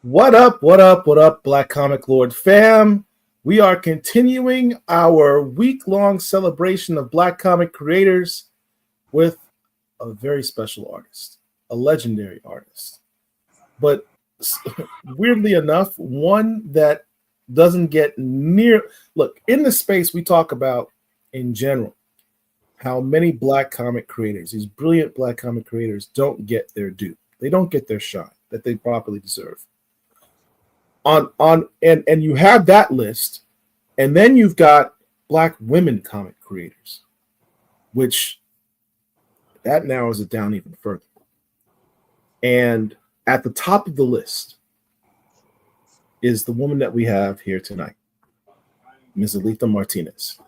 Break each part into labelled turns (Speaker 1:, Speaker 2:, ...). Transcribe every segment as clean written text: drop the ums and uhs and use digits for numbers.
Speaker 1: What up, what up, what up, Black Comic Lord fam? We are continuing our week-long celebration of Black comic creators with a very special artist, a legendary artist. But weirdly enough, one that doesn't get near. Look, in the space we talk about in general, how many Black comic creators, these brilliant Black comic creators, don't get their due. They don't get their shot that they properly deserve. And you have that list, and then you've got Black women comic creators, which that narrows it down even further. And at the top of the list is the woman that we have here tonight, Ms. Alitha Martinez.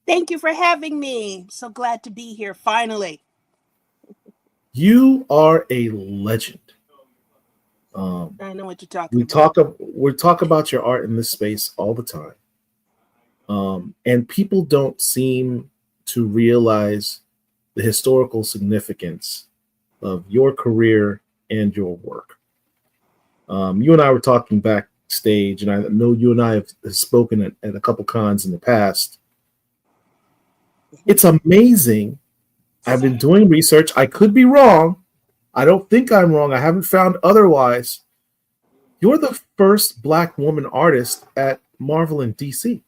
Speaker 2: Thank you for having me. So glad to be here finally.
Speaker 1: You are a legend.
Speaker 2: I know what you're talking about.
Speaker 1: We talk about your art in this space all the time. And people don't seem to realize the historical significance of your career and your work. You and I were talking backstage, and I know you and I have spoken at a couple cons in the past. It's amazing. I've been doing research. I could be wrong. I don't think I'm wrong. I haven't found otherwise. You're the first Black woman artist at Marvel and DC.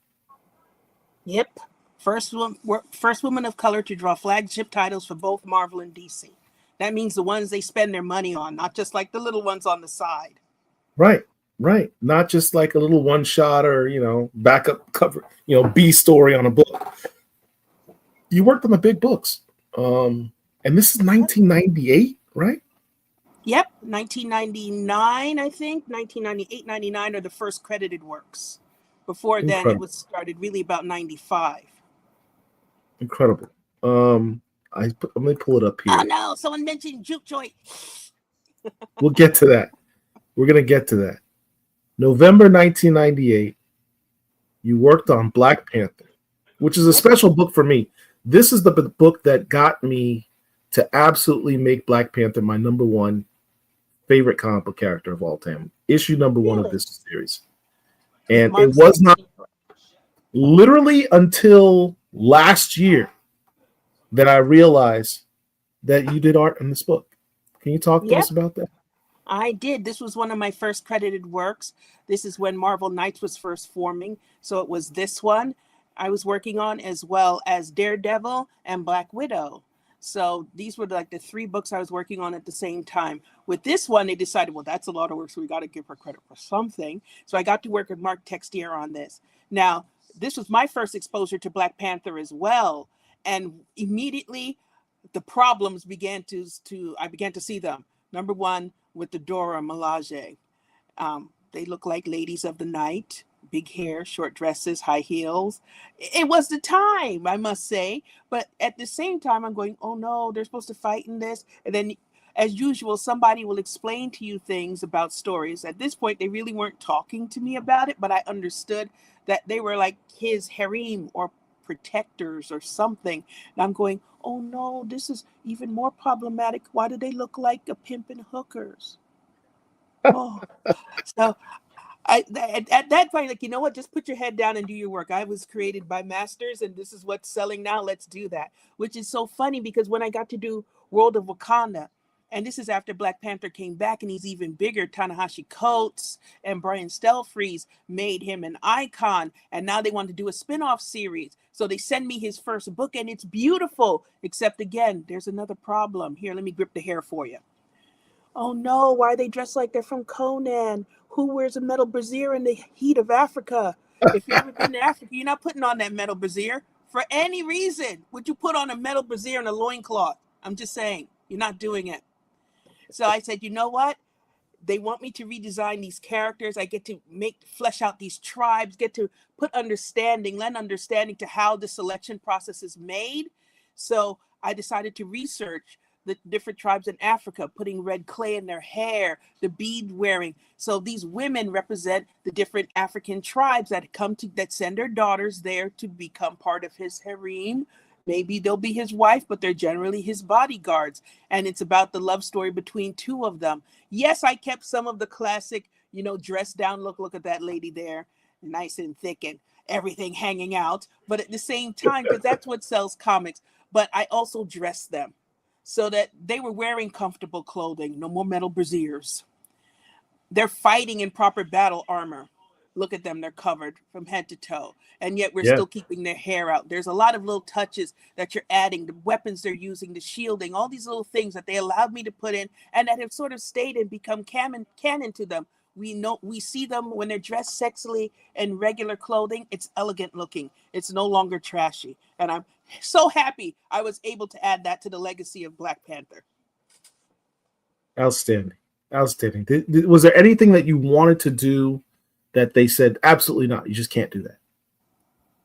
Speaker 2: Yep. First woman of color to draw flagship titles for both Marvel and DC. That means the ones they spend their money on, not just like the little ones on the side.
Speaker 1: Right. Not just like a little one shot or, backup cover, B story on a book. You worked on the big books. And this is 1998, right?
Speaker 2: Yep. 1999, I think. 1998, 99 are the first credited works. Before then, it was started really about 95.
Speaker 1: Incredible. Let me pull it up here.
Speaker 2: Oh no, someone mentioned Juke Joint.
Speaker 1: We'll get to that. We're going to get to that. November 1998, you worked on Black Panther, which is a special book for me. This is the book that got me to absolutely make Black Panther my number one favorite comic book character of all time. Issue number one of this series. And it was not literally until last year that I realized that you did art in this book. Can you talk to us about that?
Speaker 2: I did. This was one of my first credited works. This is when Marvel Knights was first forming. So it was this one I was working on, as well as Daredevil and Black Widow. So these were like the three books I was working on at the same time. With this one, they decided, well, that's a lot of work, so we got to give her credit for something. So I got to work with Mark Textier on this. Now, this was my first exposure to Black Panther as well. And immediately, the problems began I began to see them. Number one, with the Dora Milaje. They look like ladies of the night. Big hair, short dresses, high heels. It was the time, I must say. But at the same time, I'm going, oh no, they're supposed to fight in this. And then, as usual, somebody will explain to you things about stories. At this point, they really weren't talking to me about it, but I understood that they were like his harem or protectors or something. And I'm going, oh no, this is even more problematic. Why do they look like a pimp and hookers? Oh, so at that point, like, you know what, just put your head down and do your work. I was created by masters, and this is what's selling now. Let's do that. Which is so funny, because when I got to do World of Wakanda, and this is after Black Panther came back and he's even bigger, Ta-Nehisi Coates and Brian Stelfreeze made him an icon, and now they want to do a spin-off series. So they send me his first book, and it's beautiful, except again, there's another problem. Here, let me grip the hair for you. Oh no, why are they dressed like they're from Conan? Who wears a metal brassiere in the heat of Africa? If you've ever been to Africa, you're not putting on that metal brassiere for any reason. Would you put on a metal brassiere and a loincloth? I'm just saying, you're not doing it. So I said, you know what? They want me to redesign these characters. I get to flesh out these tribes, get to lend understanding to how the selection process is made. So I decided to research the different tribes in Africa, putting red clay in their hair, the bead wearing. So these women represent the different African tribes that send their daughters there to become part of his harem, Maybe they'll be his wife, but they're generally his bodyguards. And it's about the love story between two of them. Yes, I kept some of the classic, dress down look. Look at that lady there, nice and thick and everything hanging out. But at the same time, because that's what sells comics, but I also dressed them so that they were wearing comfortable clothing, no more metal braziers. They're fighting in proper battle armor. Look at them, they're covered from head to toe. And yet we're
Speaker 1: Yeah.
Speaker 2: still keeping their hair out. There's a lot of little touches that you're adding, the weapons they're using, the shielding, all these little things that they allowed me to put in and that have sort of stayed and become canon to them. We see them when they're dressed sexily in regular clothing. It's elegant looking. It's no longer trashy. And I'm so happy I was able to add that to the legacy of Black Panther.
Speaker 1: Outstanding. Outstanding. Was there anything that you wanted to do that they said, absolutely not, you just can't do that?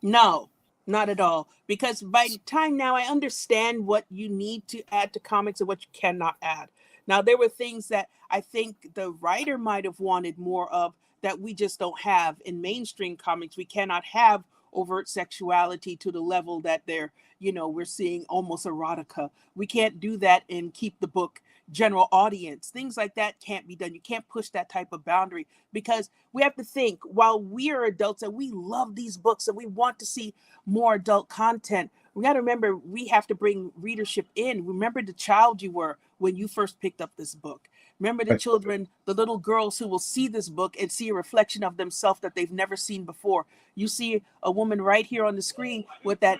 Speaker 2: No, not at all. Because by the time now I understand what you need to add to comics and what you cannot add. Now, there were things that I think the writer might have wanted more of that we just don't have in mainstream comics. We cannot have overt sexuality to the level that we're seeing almost erotica. We can't do that and keep the book general audience. Things like that can't be done. You can't push that type of boundary because we have to think while we are adults and we love these books and we want to see more adult content. We got to remember we have to bring readership in. Remember the child you were when you first picked up this book. Remember the children, the little girls who will see this book and see a reflection of themselves that they've never seen before. You see a woman right here on the screen with that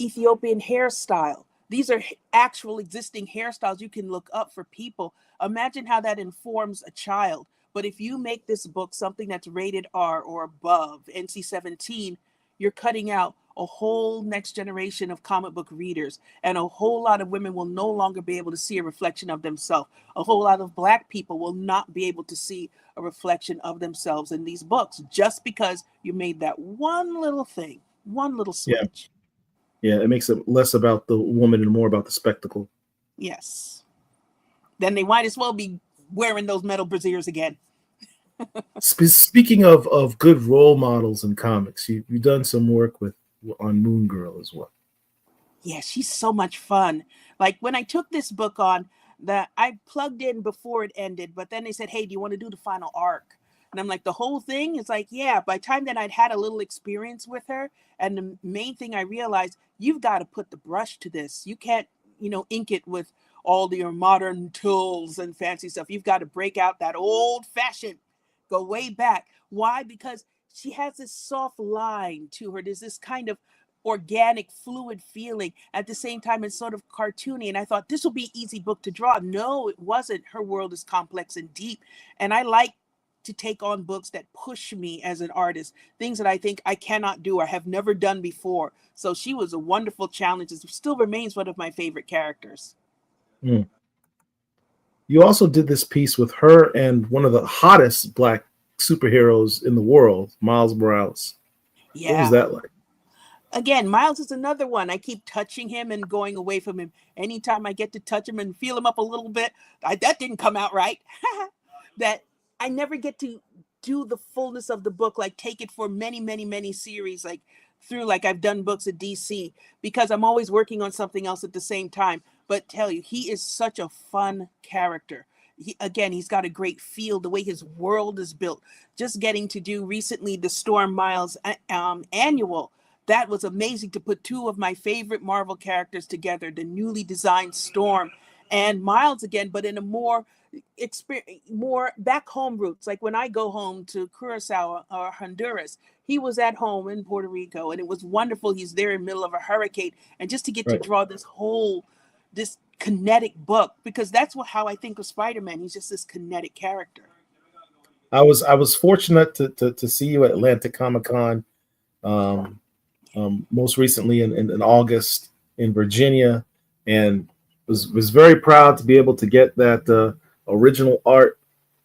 Speaker 2: Ethiopian hairstyle. These are actual existing hairstyles you can look up for people. Imagine how that informs a child. But if you make this book something that's rated R or above, NC-17, you're cutting out a whole next generation of comic book readers. And a whole lot of women will no longer be able to see a reflection of themselves. A whole lot of Black people will not be able to see a reflection of themselves in these books just because you made that one little thing, one little switch.
Speaker 1: Yeah, it makes it less about the woman and more about the spectacle.
Speaker 2: Yes. Then they might as well be wearing those metal braziers again.
Speaker 1: Speaking of good role models in comics, you've done some work on Moon Girl as well.
Speaker 2: Yeah, she's so much fun. Like when I took this book on, that I plugged in before it ended, but then they said, hey, do you want to do the final arc? And I'm like, the whole thing? It's like, yeah. By the time that I'd had a little experience with her, and the main thing I realized, you've got to put the brush to this. You can't, ink it with all your modern tools and fancy stuff. You've got to break out that old fashioned, go way back. Why? Because she has this soft line to her. There's this kind of organic, fluid feeling. At the same time, it's sort of cartoony. And I thought this will be an easy book to draw. No, it wasn't. Her world is complex and deep. And I like to take on books that push me as an artist, things that I think I cannot do or have never done before. So she was a wonderful challenge. It still remains one of my favorite characters.
Speaker 1: Mm. You also did this piece with her and one of the hottest Black superheroes in the world, Miles Morales.
Speaker 2: Yeah.
Speaker 1: What was that like?
Speaker 2: Again, Miles is another one. I keep touching him and going away from him. Anytime I get to touch him and feel him up a little bit, that didn't come out right. That I never get to do the fullness of the book, like take it for many, many, many series, like I've done books at DC, because I'm always working on something else at the same time. But tell you, he is such a fun character. He's got a great feel, the way his world is built. Just getting to do recently the Storm Miles annual. That was amazing to put two of my favorite Marvel characters together, the newly designed Storm and Miles again, but in a more back home roots. Like when I go home to Curacao or Honduras, he was at home in Puerto Rico, and it was wonderful. He's there in the middle of a hurricane, and just to get to draw this kinetic book, because that's how I think of Spider-Man. He's just this kinetic character.
Speaker 1: I was fortunate to see you at Atlanta Comic-Con, most recently in August in Virginia, and was very proud to be able to get that original art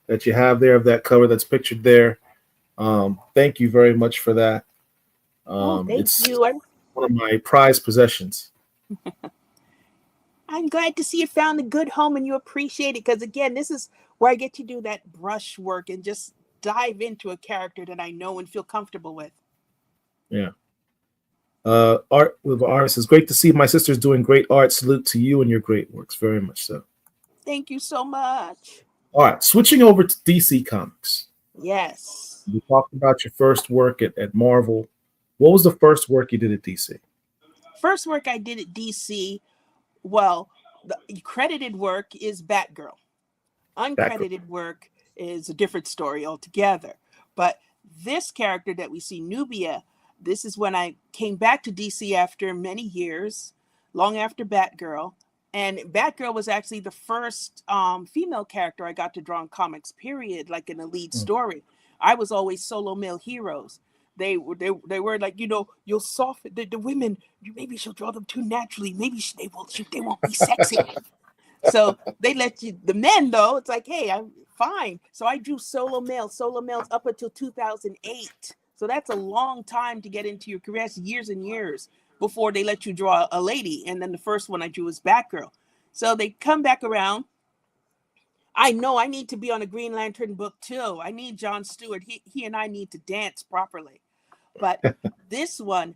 Speaker 1: that you have there of that cover that's pictured there. Thank you very much for that.
Speaker 2: Thank you.
Speaker 1: One of my prized possessions.
Speaker 2: I'm glad to see you found a good home and you appreciate it, because again, this is where I get to do that brush work and just dive into a character that I know and feel comfortable with.
Speaker 1: Yeah. Art with artists. It's great to see my sister's doing great art. Salute to you and your great works. Very much so.
Speaker 2: Thank you so much.
Speaker 1: All right, switching over to DC Comics.
Speaker 2: Yes.
Speaker 1: You talked about your first work at Marvel. What was the first work you did at DC?
Speaker 2: First work I did at DC, well, the credited work is Batgirl.
Speaker 1: Background.
Speaker 2: Uncredited work is a different story altogether. But this character that we see, Nubia, this is when I came back to DC after many years, long after Batgirl. And Batgirl was actually the first female character I got to draw in comics, period, like in a lead story. I was always solo male heroes. They were like, you'll soften the women. Maybe she'll draw them too naturally. Maybe they won't be sexy. So they let you, the men though, it's like, hey, I'm fine. So I drew solo males up until 2008. So that's a long time to get into your career. That's years and years before they let you draw a lady. And then the first one I drew was Batgirl. So they come back around. I know I need to be on a Green Lantern book too. I need John Stewart. He and I need to dance properly. But this one,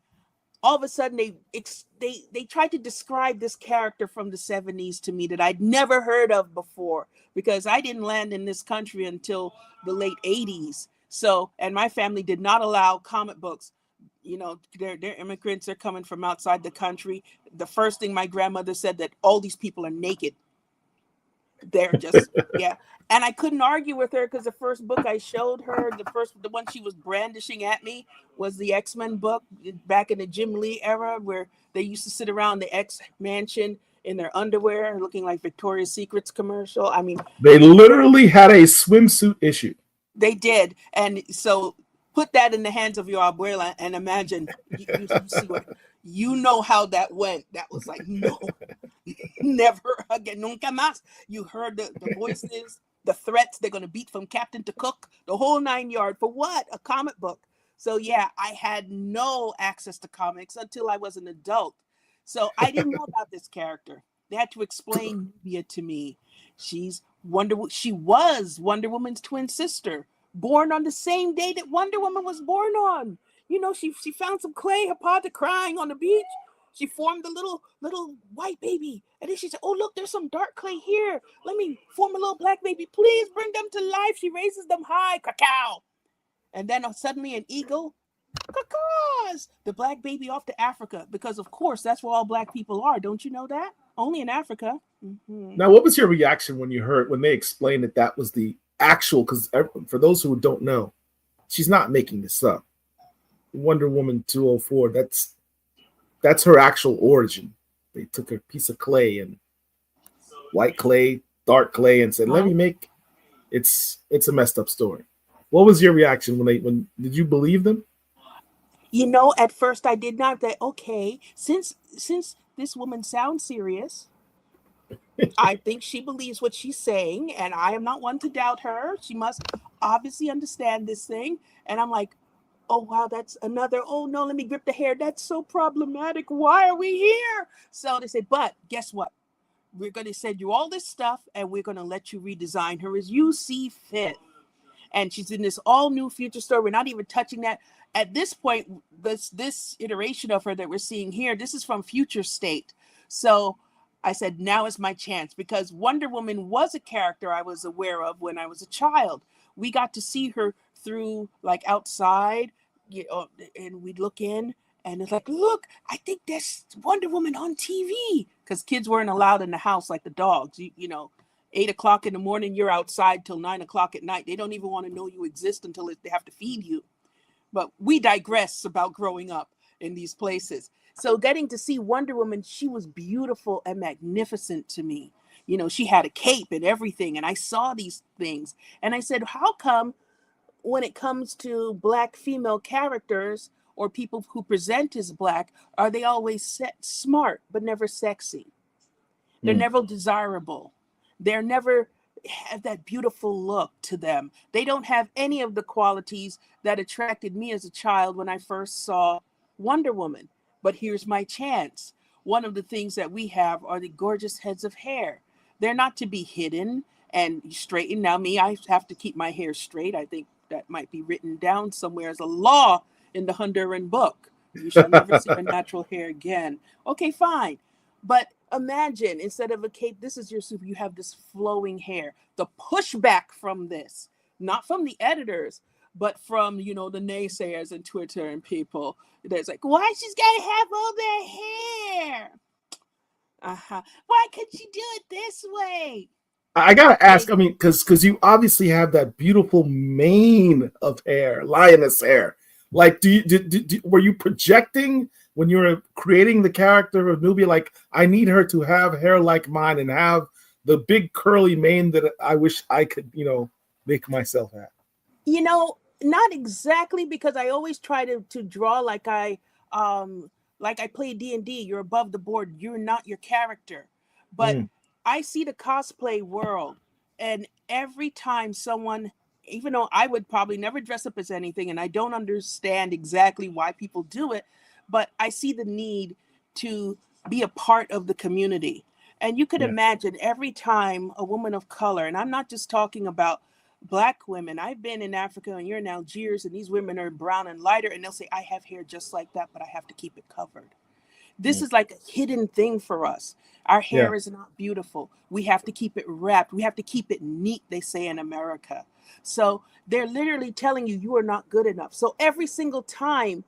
Speaker 2: all of a sudden they tried to describe this character from the 70s to me that I'd never heard of before, because I didn't land in this country until the late 80s. So, and my family did not allow comic books. They're immigrants, they're coming from outside the country. The first thing my grandmother said, that all these people are naked. They're just, yeah. And I couldn't argue with her, because the first book I showed her, the one she was brandishing at me, was the X-Men book back in the Jim Lee era, where they used to sit around the X mansion in their underwear looking like Victoria's Secrets commercial. I mean,
Speaker 1: they literally had a swimsuit issue.
Speaker 2: They did. And so put that in the hands of your abuela and imagine, you know how that went. That was like, no, never again, nunca más. You heard the voices, the threats, they're going to beat from captain to cook, the whole 9 yards. For what? A comic book. So yeah, I had no access to comics until I was an adult. So I didn't know about this character. They had to explain Nubia to me. She was Wonder Woman's twin sister, born on the same day that Wonder Woman was born on. She found some clay, her father crying on the beach. She formed a little white baby. And then she said, oh, look, there's some dark clay here. Let me form a little black baby. Please bring them to life. She raises them high. Cacao. And then suddenly an eagle, cacaws, the black baby off to Africa. Because, of course, that's where all black people are. Don't you know that? Only in Africa. Mm-hmm.
Speaker 1: Now, what was your reaction when they explained that was the actual, because for those who don't know, she's not making this up. Wonder Woman 204, that's her actual origin. They took a piece of clay and white clay, dark clay, and said, let me make it's a messed up story. What was your reaction when did you believe them?
Speaker 2: At first I did not. That okay, since this woman sounds serious, I think she believes what she's saying, and I am not one to doubt her. She must obviously understand this thing. And I'm like, oh wow, that's another, oh no, let me grip the hair. That's so problematic. Why are we here? So they say, but guess what? We're going to send you all this stuff, and we're going to let you redesign her as you see fit. And she's in this all new future story. We're not even touching that. At this point, this iteration of her that we're seeing here, this is from Future State. So I said, now is my chance, because Wonder Woman was a character I was aware of when I was a child. We got to see her through, like, outside, and we'd look in, and it's like, look, I think that's Wonder Woman on TV, because kids weren't allowed in the house like the dogs. 8 o'clock in the morning, you're outside till 9 o'clock at night. They don't even want to know you exist until they have to feed you. But we digress about growing up in these places. So getting to see Wonder Woman, she was beautiful and magnificent to me. She had a cape and everything. And I saw these things. And I said, how come when it comes to Black female characters or people who present as Black, are they always smart but never sexy? They're never desirable. They're never have that beautiful look to them. They don't have any of the qualities that attracted me as a child when I first saw Wonder Woman. But here's my chance. One of the things that we have are the gorgeous heads of hair. They're not to be hidden and straightened. Now, I have to keep my hair straight. I think that might be written down somewhere as a law in the Honduran book. You shall never see her natural hair again. Okay, fine. But imagine instead of a cape, this is your super, you have this flowing hair. The pushback from this, not from the editors, but from, you know, the naysayers and Twitter and people. There's like, why she's got to have all that hair? Why could she do it this way?
Speaker 1: I gotta ask. I
Speaker 2: They,
Speaker 1: mean, because you obviously have that beautiful mane of hair, lioness hair. Like, were you projecting when you were creating the character of Nubia? Like, I need her to have hair like mine and have the big curly mane that I wish I could, make myself have.
Speaker 2: you know, not exactly, because I always try to draw like I play D&D. You're above the board, you're not your character. But
Speaker 1: Mm,
Speaker 2: I see the cosplay world, and every time someone, even though I would probably never dress up as anything and I don't understand exactly why people do it, but I see the need to be a part of the community. And you could
Speaker 1: yeah,
Speaker 2: imagine every time a woman of color, and I'm not just talking about Black women. I've been in Africa and you're in Algiers, and these women are brown and lighter, and they'll say, I have hair just like that, but I have to keep it covered. This
Speaker 1: mm,
Speaker 2: is like a hidden thing for us. Our
Speaker 1: yeah,
Speaker 2: hair is not beautiful. We have to keep it wrapped. We have to keep it neat, they say in America. So they're literally telling you you are not good enough. So every single time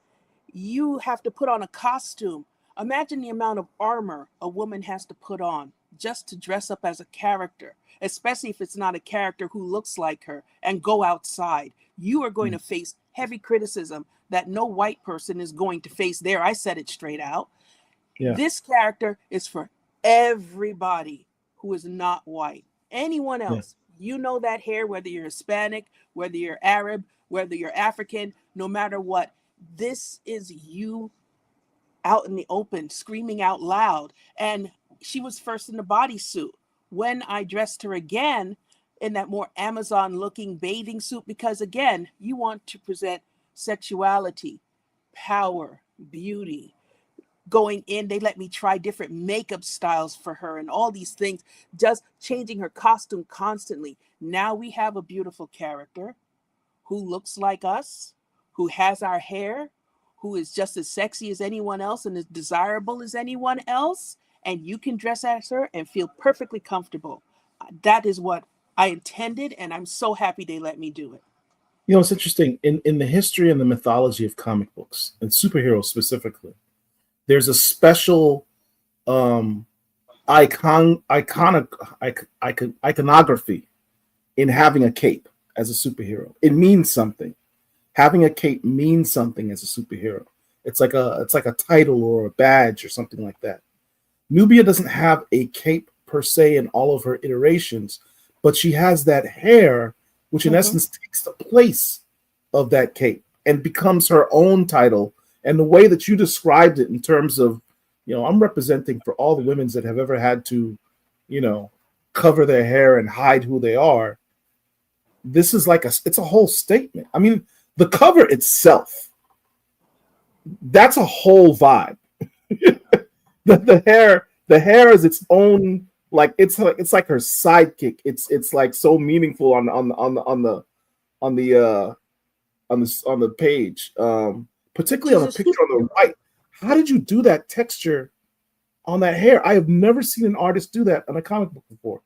Speaker 2: you have to put on a costume, imagine the amount of armor a woman has to put on just to dress up as a character, especially if it's not a character who looks like her, and go outside. You are going
Speaker 1: mm,
Speaker 2: to face heavy criticism that no white person is going to face there. I said it straight out.
Speaker 1: yeah,
Speaker 2: This character is for everybody who is not white. Anyone
Speaker 1: yeah,
Speaker 2: else, you know that hair, whether you're Hispanic, whether you're Arab, whether you're African, no matter what. This is you out in the open, screaming out loud. And she was first in the bodysuit. When I dressed her again in that more Amazon looking bathing suit, because again, you want to present sexuality, power, beauty. Going in, they let me try different makeup styles for her and all these things, just changing her costume constantly. Now we have a beautiful character who looks like us, who has our hair, who is just as sexy as anyone else and as desirable as anyone else. And you can dress as her and feel perfectly comfortable. That is what I intended, and I'm so happy they let me do it.
Speaker 1: It's interesting in the history and the mythology of comic books and superheroes specifically. There's a special um, iconography in having a cape as a superhero. It means something. Having a cape means something as a superhero. It's like a title or a badge or something like that. Nubia doesn't have a cape per se in all of her iterations, but she has that hair, which in
Speaker 2: Mm-hmm.
Speaker 1: essence takes the place of that cape and becomes her own title. And the way that you described it in terms of, I'm representing for all the women that have ever had to, you know, cover their hair and hide who they are. This is it's a whole statement. I mean, the cover itself, that's a whole vibe. The hair is its own, like it's like her sidekick. It's like so meaningful on the page, particularly on
Speaker 2: She's
Speaker 1: the
Speaker 2: a
Speaker 1: picture
Speaker 2: super.
Speaker 1: on the right. How did you do that texture on that hair? I have never seen an artist do that on a comic book before.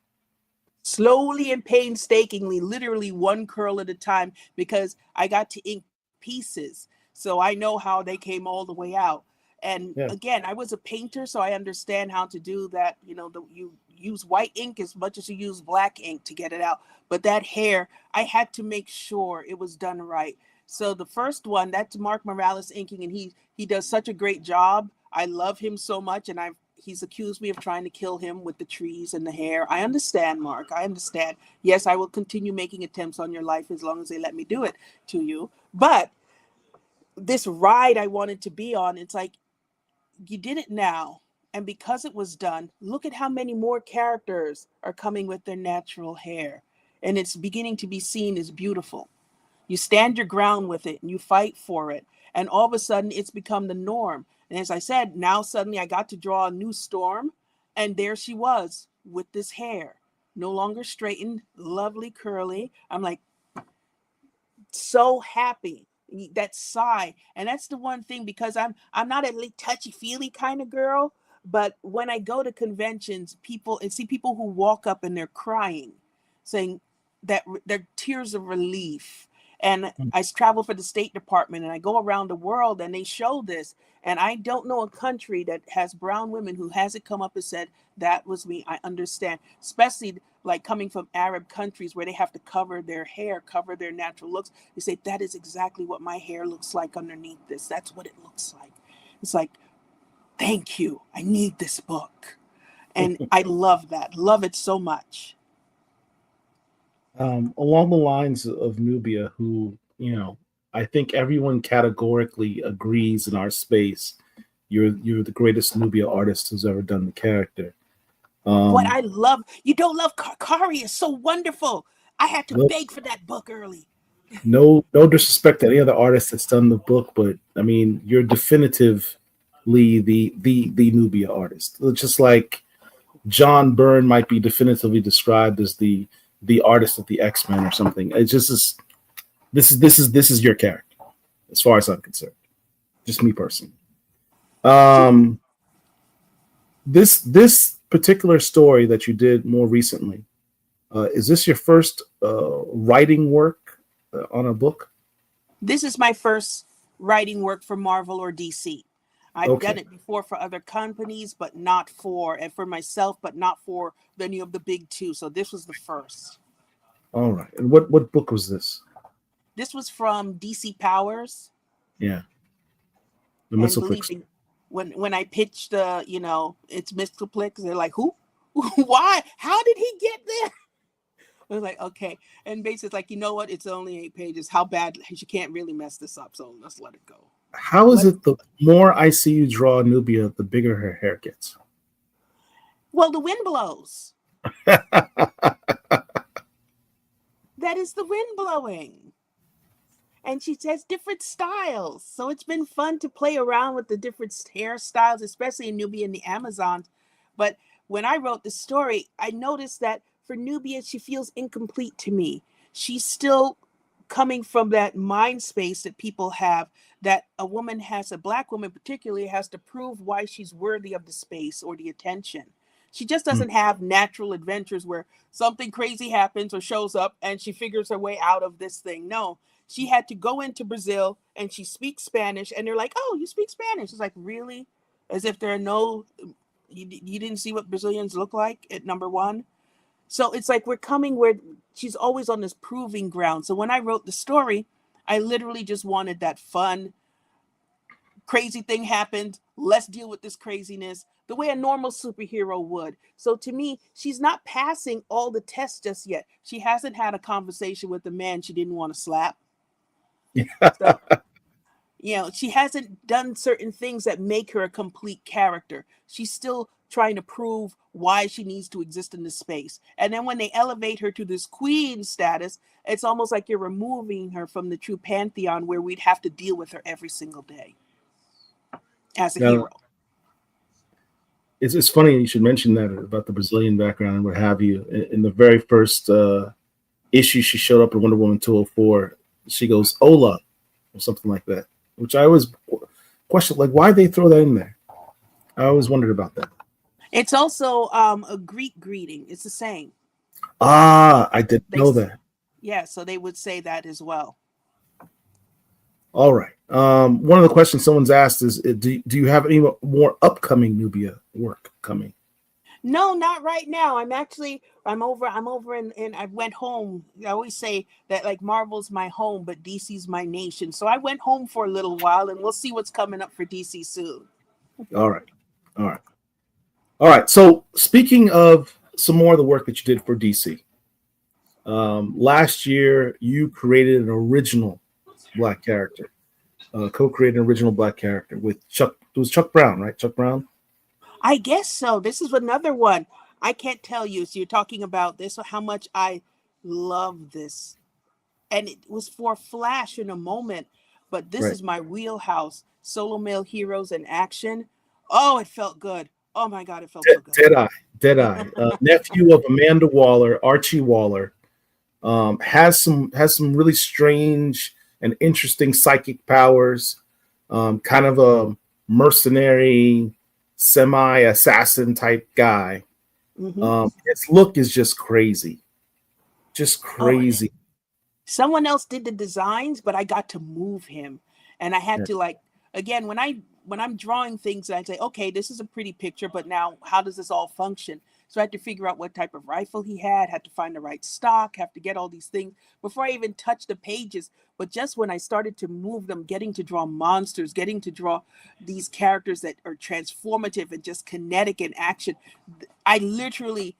Speaker 2: Slowly and painstakingly, literally one curl at a time, because I got to ink pieces. So I know how they came all the way out. And
Speaker 1: Yeah,
Speaker 2: again, I was a painter, so I understand how to do that. You use white ink as much as you use black ink to get it out. But that hair, I had to make sure it was done right. So the first one, that's Mark Morales inking, and he does such a great job. I love him so much, and he's accused me of trying to kill him with the trees and the hair. I understand, Mark. I understand. Yes, I will continue making attempts on your life as long as they let me do it to you. But this ride I wanted to be on, it's like, you did it now. And because it was done, look at how many more characters are coming with their natural hair. And it's beginning to be seen as beautiful. You stand your ground with it and you fight for it. And all of a sudden, it's become the norm. And as I said, now suddenly I got to draw a new Storm. And there she was with this hair, no longer straightened, lovely, curly. I'm like, so happy that sigh. And that's the one thing, because I'm not a touchy feely kind of girl, but when I go to conventions, people and see people who walk up and they're crying, saying that they're tears of relief. And I travel for the State Department and I go around the world and they show this. And I don't know a country that has brown women who hasn't come up and said, that was me. I understand. Especially like coming from Arab countries where they have to cover their hair, cover their natural looks. They say, that is exactly what my hair looks like underneath this. That's what it looks like. It's like, thank you. I need this book. And I love that. Love it so much.
Speaker 1: Along the lines of Nubia, who, I think everyone categorically agrees in our space, you're the greatest Nubia artist who's ever done the character.
Speaker 2: What I love, you don't love Kari is so wonderful. I had to beg for that book early.
Speaker 1: No disrespect to any other artist that's done the book, but I mean, you're definitively the Nubia artist. Just like John Byrne might be definitively described as the artist of the X-Men or something. It's just this is your character, as far as I'm concerned. Just me personally. This particular story that you did more recently, is this your first writing work on a book?
Speaker 2: This is my first writing work for Marvel or DC. I've done it before for other companies, but not and for myself, but not for any of the big two. So this was the first.
Speaker 1: All right. And what book was this?
Speaker 2: This was from DC Powers.
Speaker 1: Yeah. The Mistleplex.
Speaker 2: When I pitched it's Mistleplex, they're like, who? Why? How did he get there? I was like, okay. And basically it's like, you know what? It's only 8 pages. How bad? She can't really mess this up. So let's let it go.
Speaker 1: How is it the more I see you draw Nubia, the bigger her hair gets?
Speaker 2: Well, the wind blows. That is the wind blowing. And she has different styles. So it's been fun to play around with the different hairstyles, especially in Nubia and the Amazons. But when I wrote the story, I noticed that for Nubia, she feels incomplete to me. She's still coming from that mind space that people have, that a woman has, a Black woman particularly, has to prove why she's worthy of the space or the attention. She just doesn't have natural adventures where something crazy happens or shows up and she figures her way out of this thing. No, she had to go into Brazil and she speaks Spanish and they're like, oh, you speak Spanish. It's like, really? As if there are you didn't see what Brazilians look like at number one. So it's like we're coming where she's always on this proving ground. So when I wrote the story, I literally just wanted that fun, crazy thing happened. Let's deal with this craziness the way a normal superhero would. So to me, she's not passing all the tests just yet. She hasn't had a conversation with the man she didn't want to slap. So, she hasn't done certain things that make her a complete character. She's still trying to prove why she needs to exist in this space. And then when they elevate her to this queen status, it's almost like you're removing her from the true pantheon where we'd have to deal with her every single day as a hero.
Speaker 1: It's funny you should mention that about the Brazilian background and what have you. In the very first issue she showed up in Wonder Woman 204, she goes, "Hola," or something like that, which I always questioned, like, why they throw that in there? I always wondered about that.
Speaker 2: It's also a Greek greeting. It's the same.
Speaker 1: I didn't know that.
Speaker 2: Yeah, so they would say that as well.
Speaker 1: All right. One of the questions someone's asked is, do you have any more upcoming Nubia work coming?
Speaker 2: No, not right now. I'm over and I went home. I always say that like Marvel's my home, but DC's my nation. So I went home for a little while and we'll see what's coming up for DC soon.
Speaker 1: All right. So speaking of some more of the work that you did for DC, last year you created an original Black character, co-created an original Black character with Chuck. It was Chuck Brown, right? Chuck Brown.
Speaker 2: I guess so. This is another one. I can't tell you. So you're talking about this, how much I love this. And it was for Flash in a moment, but this is my wheelhouse. Solo male heroes in action. Oh, it felt good. Oh my God, it felt so good.
Speaker 1: Deadeye. Nephew of Amanda Waller, Archie Waller, has some really strange and interesting psychic powers, kind of a mercenary, semi-assassin type guy. His look is just crazy, just
Speaker 2: Oh,
Speaker 1: crazy.
Speaker 2: someone else did the designs, but I got to move him, and I had
Speaker 1: Yeah.
Speaker 2: to like again when I'm drawing things, I say, okay, this is a pretty picture, but now how does this all function? So I had to figure out what type of rifle he had to find the right stock, have to get all these things before I even touch the pages. But just when I started to move them, getting to draw monsters, getting to draw these characters that are transformative and just kinetic in action, I literally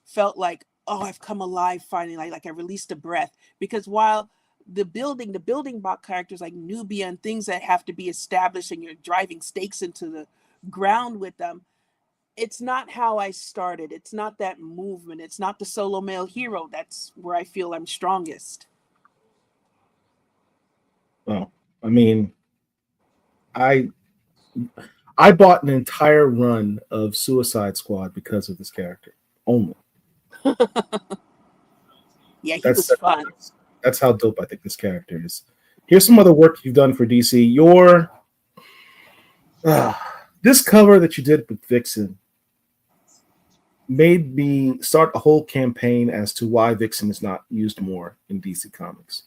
Speaker 2: felt like, oh, I've come alive finally. Like I released a breath. Because while the building block characters like Nubia and things that have to be established and you're driving stakes into the ground with them, it's not how I started. It's not that movement. It's not the solo male hero. That's where I feel I'm strongest.
Speaker 1: Well, I mean, I I bought an entire run of Suicide Squad because of this character only.
Speaker 2: Yeah, he
Speaker 1: That's
Speaker 2: was fun.
Speaker 1: that's how dope I think this character is. Here's some other work you've done for DC. Your uh, this cover that you did with Vixen made me start a whole campaign as to why Vixen is not used more in DC Comics.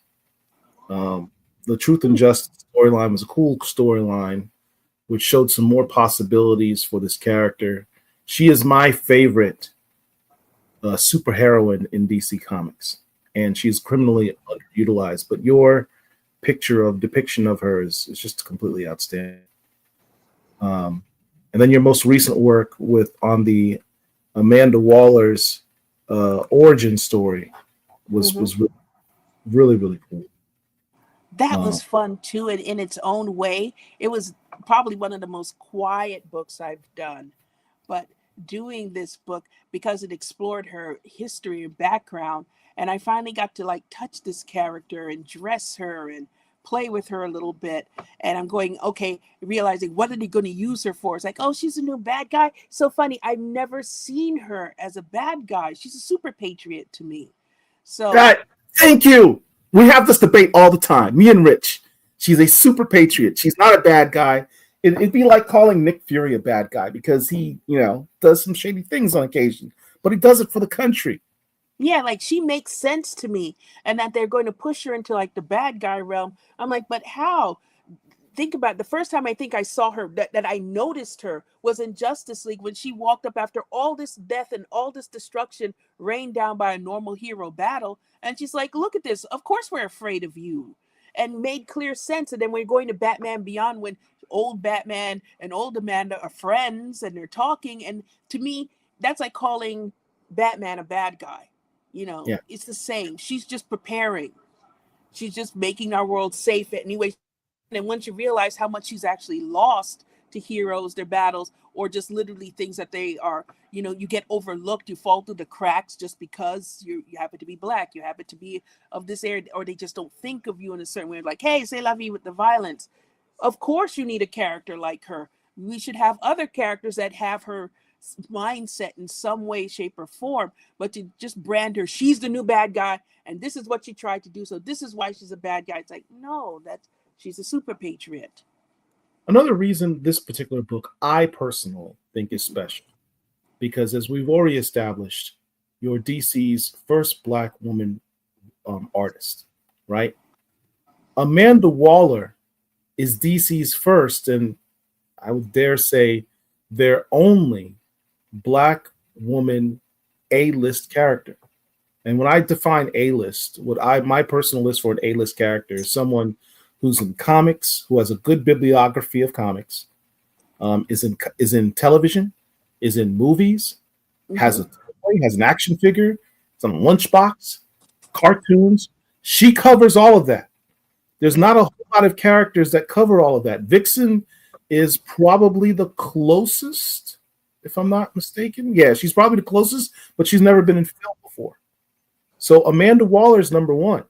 Speaker 1: Um, the Truth and Justice storyline was a cool storyline, which showed some more possibilities for this character. She is my favorite superheroine in DC Comics, and she's criminally underutilized. But your depiction of her is just completely outstanding. And then your most recent work with on the Amanda Waller's origin story was really cool.
Speaker 2: That
Speaker 1: Uh,
Speaker 2: was fun too, and in its own way. It was probably one of the most quiet books I've done. But doing this book, because it explored her history and background, and I finally got to like touch this character and dress her and play with her a little bit. And I'm going, okay, realizing what are they going to use her for? It's like, oh, she's a new bad guy. So funny. I've never seen her as a bad guy. She's a super patriot to me. So
Speaker 1: God, thank you. We have this debate all the time. Me and Rich. She's a super patriot. She's not a bad guy. It'd be like calling Nick Fury a bad guy because he, does some shady things on occasion, but he does it for the country.
Speaker 2: yeah, like she makes sense to me, and that they're going to push her into like the bad guy realm. I'm like, but how? Think about it. The first time I think I saw her, that I noticed her, was in Justice League when she walked up after all this death and all this destruction rained down by a normal hero battle. And she's like, look at this. Of course we're afraid of you. And made clear sense. And then we're going to Batman Beyond when old Batman and old Amanda are friends and they're talking. And to me, that's like calling Batman a bad guy.
Speaker 1: Yeah.
Speaker 2: It's the same. She's just preparing. She's just making our world safe anyway. And once you realize how much she's actually lost to heroes, their battles, or just literally things that they are, you get overlooked, you fall through the cracks just because you happen to be black, you happen to be of this area, or they just don't think of you in a certain way. Like, hey, say la vie with the violence. Of course, you need a character like her. We should have other characters that have her mindset in some way, shape, or form. But to just brand her, she's the new bad guy, and this is what she tried to do. So this is why she's a bad guy. It's like, no, she's a super patriot.
Speaker 1: Another reason this particular book I personally think is special because, as we've already established, you're DC's first Black woman artist, right? Amanda Waller is DC's first, and I would dare say their only Black woman A-list character. And when I define A-list, my personal list for an A-list character is someone who's in comics, who has a good bibliography of comics, is in television, is in movies, has a toy, has an action figure, it's on a lunchbox, cartoons. She covers all of that. There's not a whole lot of characters that cover all of that. Vixen is probably the closest, if I'm not mistaken. Yeah, she's probably the closest, but she's never been in film before. So Amanda Waller's number one.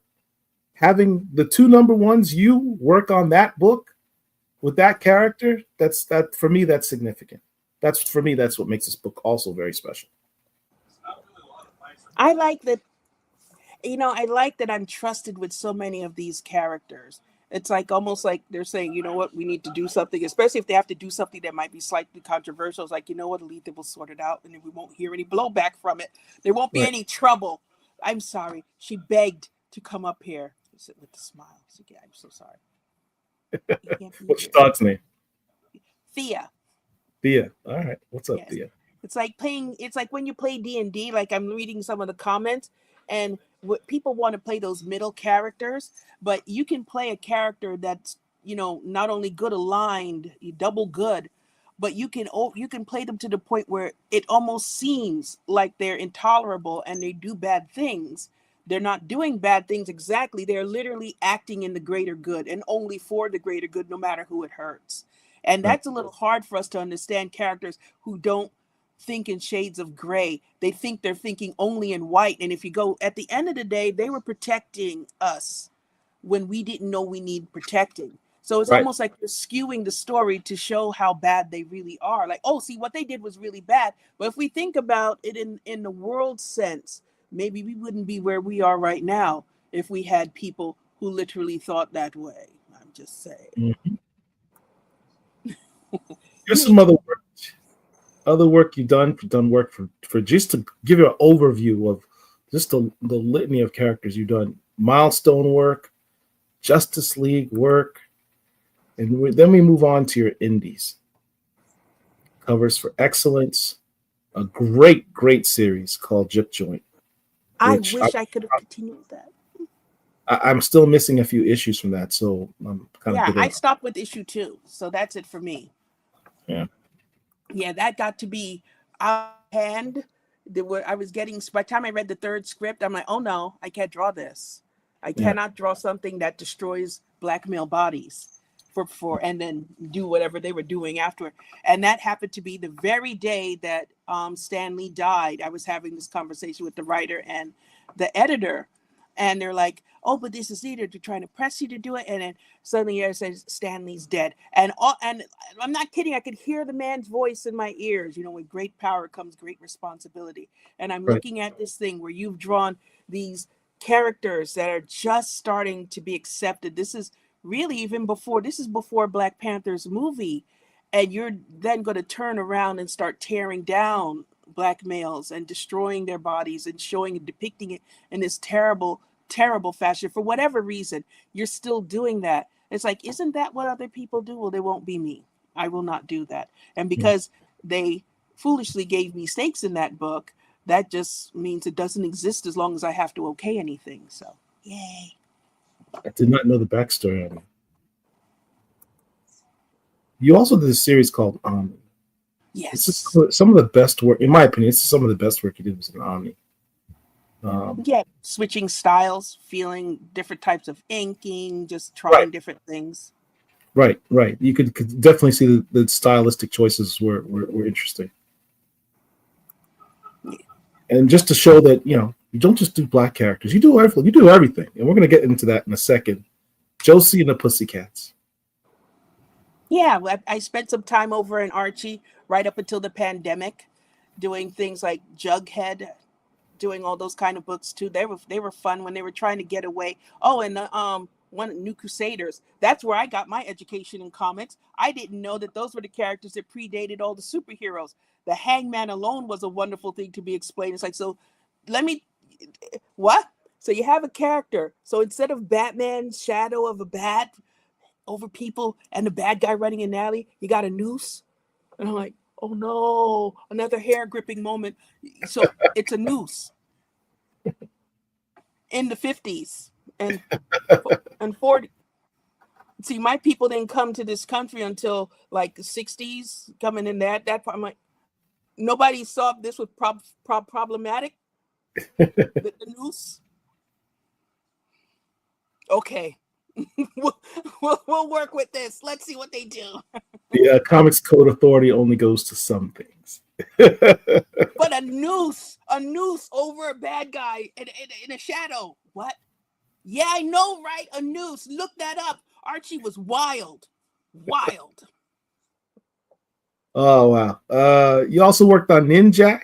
Speaker 1: Having the two number ones, you work on that book with that character, that for me, that's significant. That's what makes this book also very special.
Speaker 2: I like that. I like that I'm trusted with so many of these characters. It's like almost like they're saying, you know what, we need to do something, especially if they have to do something that might be slightly controversial. It's like, you know what, Alitha will sort it out and then we won't hear any blowback from it. There won't be
Speaker 1: Right.
Speaker 2: any trouble. I'm sorry. She begged to come up here. Sit with a smile. So, yeah, I'm so sorry. You can't be
Speaker 1: What's
Speaker 2: here.
Speaker 1: your dog's name?
Speaker 2: Thea.
Speaker 1: Thea. All right. What's up,
Speaker 2: Yes.
Speaker 1: Thea?
Speaker 2: It's like playing. It's like when you play D&D. Like I'm reading some of the comments, and what people want to play those middle characters, but you can play a character that's not only good aligned, double good, but you can play them to the point where it almost seems like they're intolerable and they do bad things. They're not doing bad things exactly. They're literally acting in the greater good and only for the greater good, no matter who it hurts. And
Speaker 1: Right.
Speaker 2: that's a little hard for us to understand characters who don't think in shades of gray. They think they're thinking only in white. And if you go at the end of the day, they were protecting us when we didn't know we need protecting. So it's
Speaker 1: Right.
Speaker 2: almost like you're skewing the story to show how bad they really are. Like, oh, see, what they did was really bad. But if we think about it in the world sense, maybe we wouldn't be where we are right now if we had people who literally thought that way. I'm just saying.
Speaker 1: Mhm. Here's some other work you've done work for just to give you an overview of just the litany of characters you've done. Milestone work, Justice League work, and then we move on to your indies. Covers for Excellence, a great series called Jip Joint,
Speaker 2: I
Speaker 1: which
Speaker 2: wish I could have continued that.
Speaker 1: I'm still missing a few issues from that, so I'm kind of
Speaker 2: Yeah,
Speaker 1: giving
Speaker 2: I
Speaker 1: up.
Speaker 2: stopped with issue 2, so that's it for me.
Speaker 1: Yeah.
Speaker 2: Yeah, that got to be out of hand. I was getting, by the time I read the third script, I'm like, oh no, I can't draw this. I
Speaker 1: Yeah.
Speaker 2: cannot draw something that destroys black male bodies and then do whatever they were doing afterward. And that happened to be the very day that Stan Lee died. I was having this conversation with the writer and the editor, and they're like, oh, but this is either they're trying to press you to do it, and then suddenly it says Stanley's dead, and I'm not kidding. I could hear the man's voice in my ears. With great power comes great responsibility. And I'm
Speaker 1: Right.
Speaker 2: looking at this thing where you've drawn these characters that are just starting to be accepted. This is really even before. This is before Black Panther's movie, and you're then going to turn around and start tearing down black males and destroying their bodies and showing and depicting it in this terrible fashion. For whatever reason, you're still doing that. It's like, isn't that what other people do? Well, they won't be me. I will not do that. And
Speaker 1: Yeah.
Speaker 2: because they foolishly gave me stakes in that book, that just means it doesn't exist as long as I have to okay anything. So, yay.
Speaker 1: I did not know the backstory on it. You also did a series called Omni. This is
Speaker 2: Yes.
Speaker 1: some of the best work, in my opinion. This is some of the best work you did was in Omni.
Speaker 2: Yeah. Switching styles, feeling different types of inking, just
Speaker 1: Right,
Speaker 2: trying different things.
Speaker 1: right. You could definitely see the stylistic choices were interesting.
Speaker 2: Yeah.
Speaker 1: And just to show that you don't just do black characters, you do everything, and we're going to get into that in a second. Josie and the Pussycats.
Speaker 2: Yeah, I spent some time over in Archie right up until the pandemic, doing things like Jughead, doing all those kind of books too. They were fun when they were trying to get away. Oh, and one New Crusaders. That's where I got my education in comics. I didn't know that those were the characters that predated all the superheroes. The Hangman alone was a wonderful thing to be explained. It's like, so let me what? So you have a character. So instead of Batman's shadow of a bat over people and the bad guy running in an alley, you got a noose. And I'm like, oh no, another hair gripping moment. So it's a noose in the 50s and 40. See, my people didn't come to this country until like the 60s, coming in that part. I'm like, nobody saw this was problematic. The noose. Okay, we'll work with this. Let's see what they do.
Speaker 1: The Comics Code Authority only goes to some things.
Speaker 2: But a noose over a bad guy in a shadow. What? Yeah, I know, right? A noose. Look that up. Archie was wild. Wild.
Speaker 1: Oh wow! You also worked on Ninjak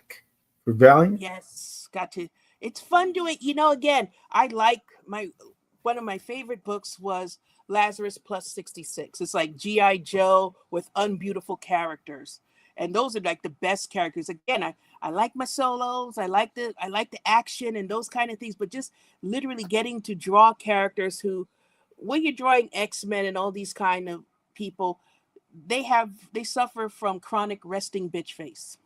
Speaker 1: for Valiant.
Speaker 2: Yes, got to. It's fun doing. Again, I like one of my favorite books was Lazarus plus 66. It's like G.I. Joe with unbeautiful characters. And those are like the best characters. Again, I like my solos. I like the action and those kind of things, but just literally getting to draw characters who, when you're drawing X-Men and all these kind of people, they suffer from chronic resting bitch face.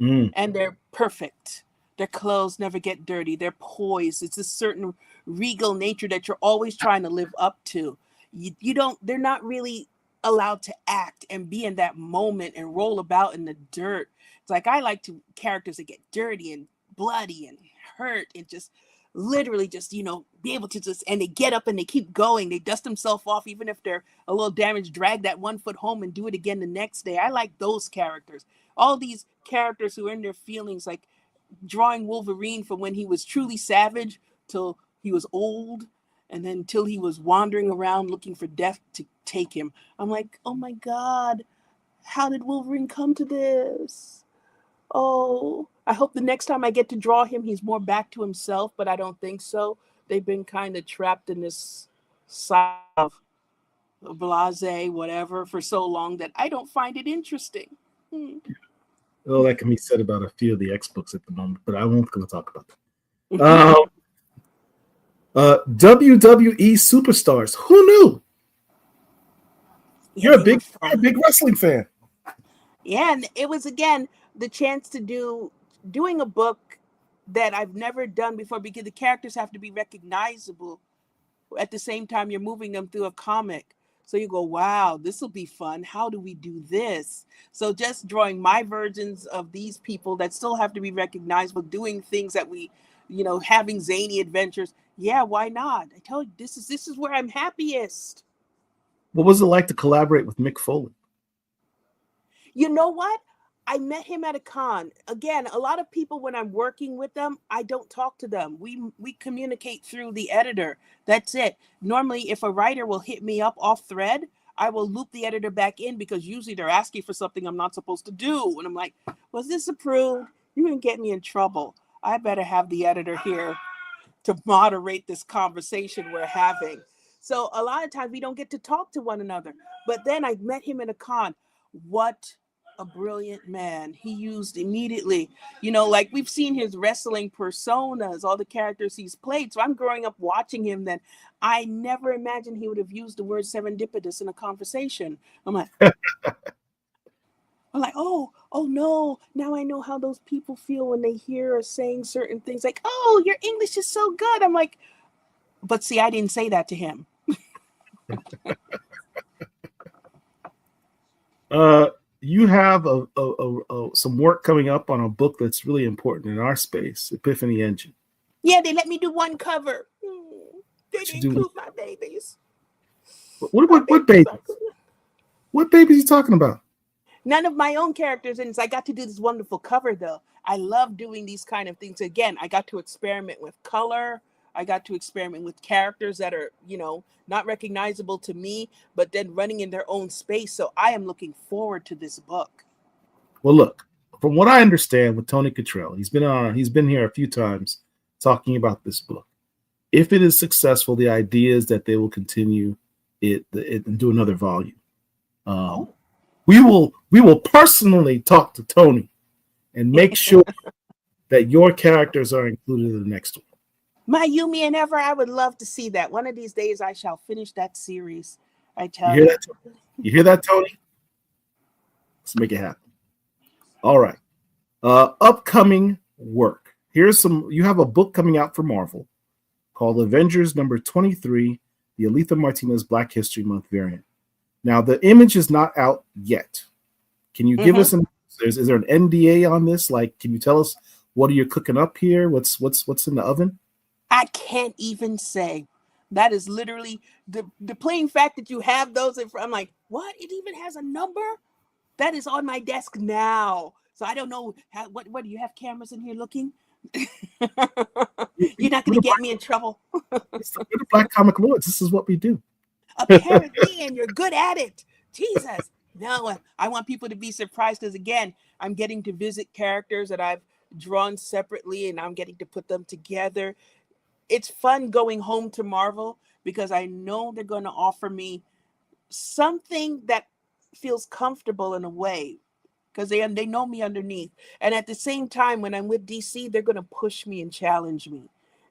Speaker 2: And they're perfect. Their clothes never get dirty. They're poised. It's a certain regal nature that you're always trying to live up to. They're not really allowed to act and be in that moment and roll about in the dirt. It's like, I like characters that get dirty and bloody and hurt and just literally just, be able to just, and they get up and they keep going. They dust themselves off, even if they're a little damaged, drag that 1 foot home and do it again the next day. I like those characters. All these characters who are in their feelings, like drawing Wolverine from when he was truly savage till he was old, and then till he was wandering around looking for death to take him. I'm like, oh my God, how did Wolverine come to this? Oh, I hope the next time I get to draw him, he's more back to himself, but I don't think so. They've been kind of trapped in this side of blase, whatever, for so long that I don't find it interesting.
Speaker 1: Well, that can be said about a few of the X books at the moment, but I won't go talk about that. WWE superstars. Who knew? You're a big wrestling fan.
Speaker 2: Yeah, and it was, again, the chance to doing a book that I've never done before, because the characters have to be recognizable at the same time you're moving them through a comic. So you go, wow, this will be fun. How do we do this? So just drawing my versions of these people that still have to be recognizable, doing things that we, having zany adventures. Yeah, why not? I tell you, this is where I'm happiest.
Speaker 1: What was it like to collaborate with Mick Foley?
Speaker 2: You know what? I met him at a con. Again, a lot of people, when I'm working with them, I don't talk to them. We communicate through the editor. That's it. Normally, if a writer will hit me up off thread, I will loop the editor back in, because usually they're asking for something I'm not supposed to do. And I'm like, was this approved? You're going to get me in trouble. I better have the editor here to moderate this conversation we're having. So a lot of times we don't get to talk to one another. But then I met him in a con. What a brilliant man. He used immediately, like we've seen his wrestling personas, all the characters he's played. So I'm growing up watching him. Then I never imagined he would have used the word serendipitous in a conversation. I'm like, oh no, now I know how those people feel when they hear us saying certain things, like, oh, your English is so good. I'm like, but see, I didn't say that to him.
Speaker 1: You have some work coming up on a book that's really important in our space, Epiphany Engine.
Speaker 2: Yeah, they let me do one cover. They didn't include my babies.
Speaker 1: What babies? What babies are you talking about?
Speaker 2: None of my own characters, and I got to do this wonderful cover, though. I love doing these kind of things. Again, I got to experiment with color. I got to experiment with characters that are, not recognizable to me, but then running in their own space. So I am looking forward to this book.
Speaker 1: Well, look, from what I understand with Tony Cottrell, he's been here a few times talking about this book. If it is successful, the idea is that they will continue it and do another volume. We will personally talk to Tony and make sure that your characters are included in the next one.
Speaker 2: My Yumi and Ever, I would love to see that. One of these days, I shall finish that series. I tell you.
Speaker 1: You hear that, Tony? Let's make it happen. All right. Upcoming work. You have a book coming out for Marvel called Avengers number 23, the Alitha Martinez Black History Month variant. Now, the image is not out yet. Can you give us is there an NDA on this? Like, can you tell us what are you cooking up here? What's in the oven?
Speaker 2: I can't even say. That is literally the plain fact that you have those. I'm like, what? It even has a number? That is on my desk now. So I don't know. What do you have cameras in here looking? You're not going to get me in trouble.
Speaker 1: We're the blackcomiclords. This is what we do.
Speaker 2: Apparently, and you're good at it. Jesus. No, I want people to be surprised, because, again, I'm getting to visit characters that I've drawn separately, and I'm getting to put them together. It's fun going home to Marvel, because I know they're going to offer me something that feels comfortable in a way, because they know me underneath. And at the same time, when I'm with DC, they're going to push me and challenge me.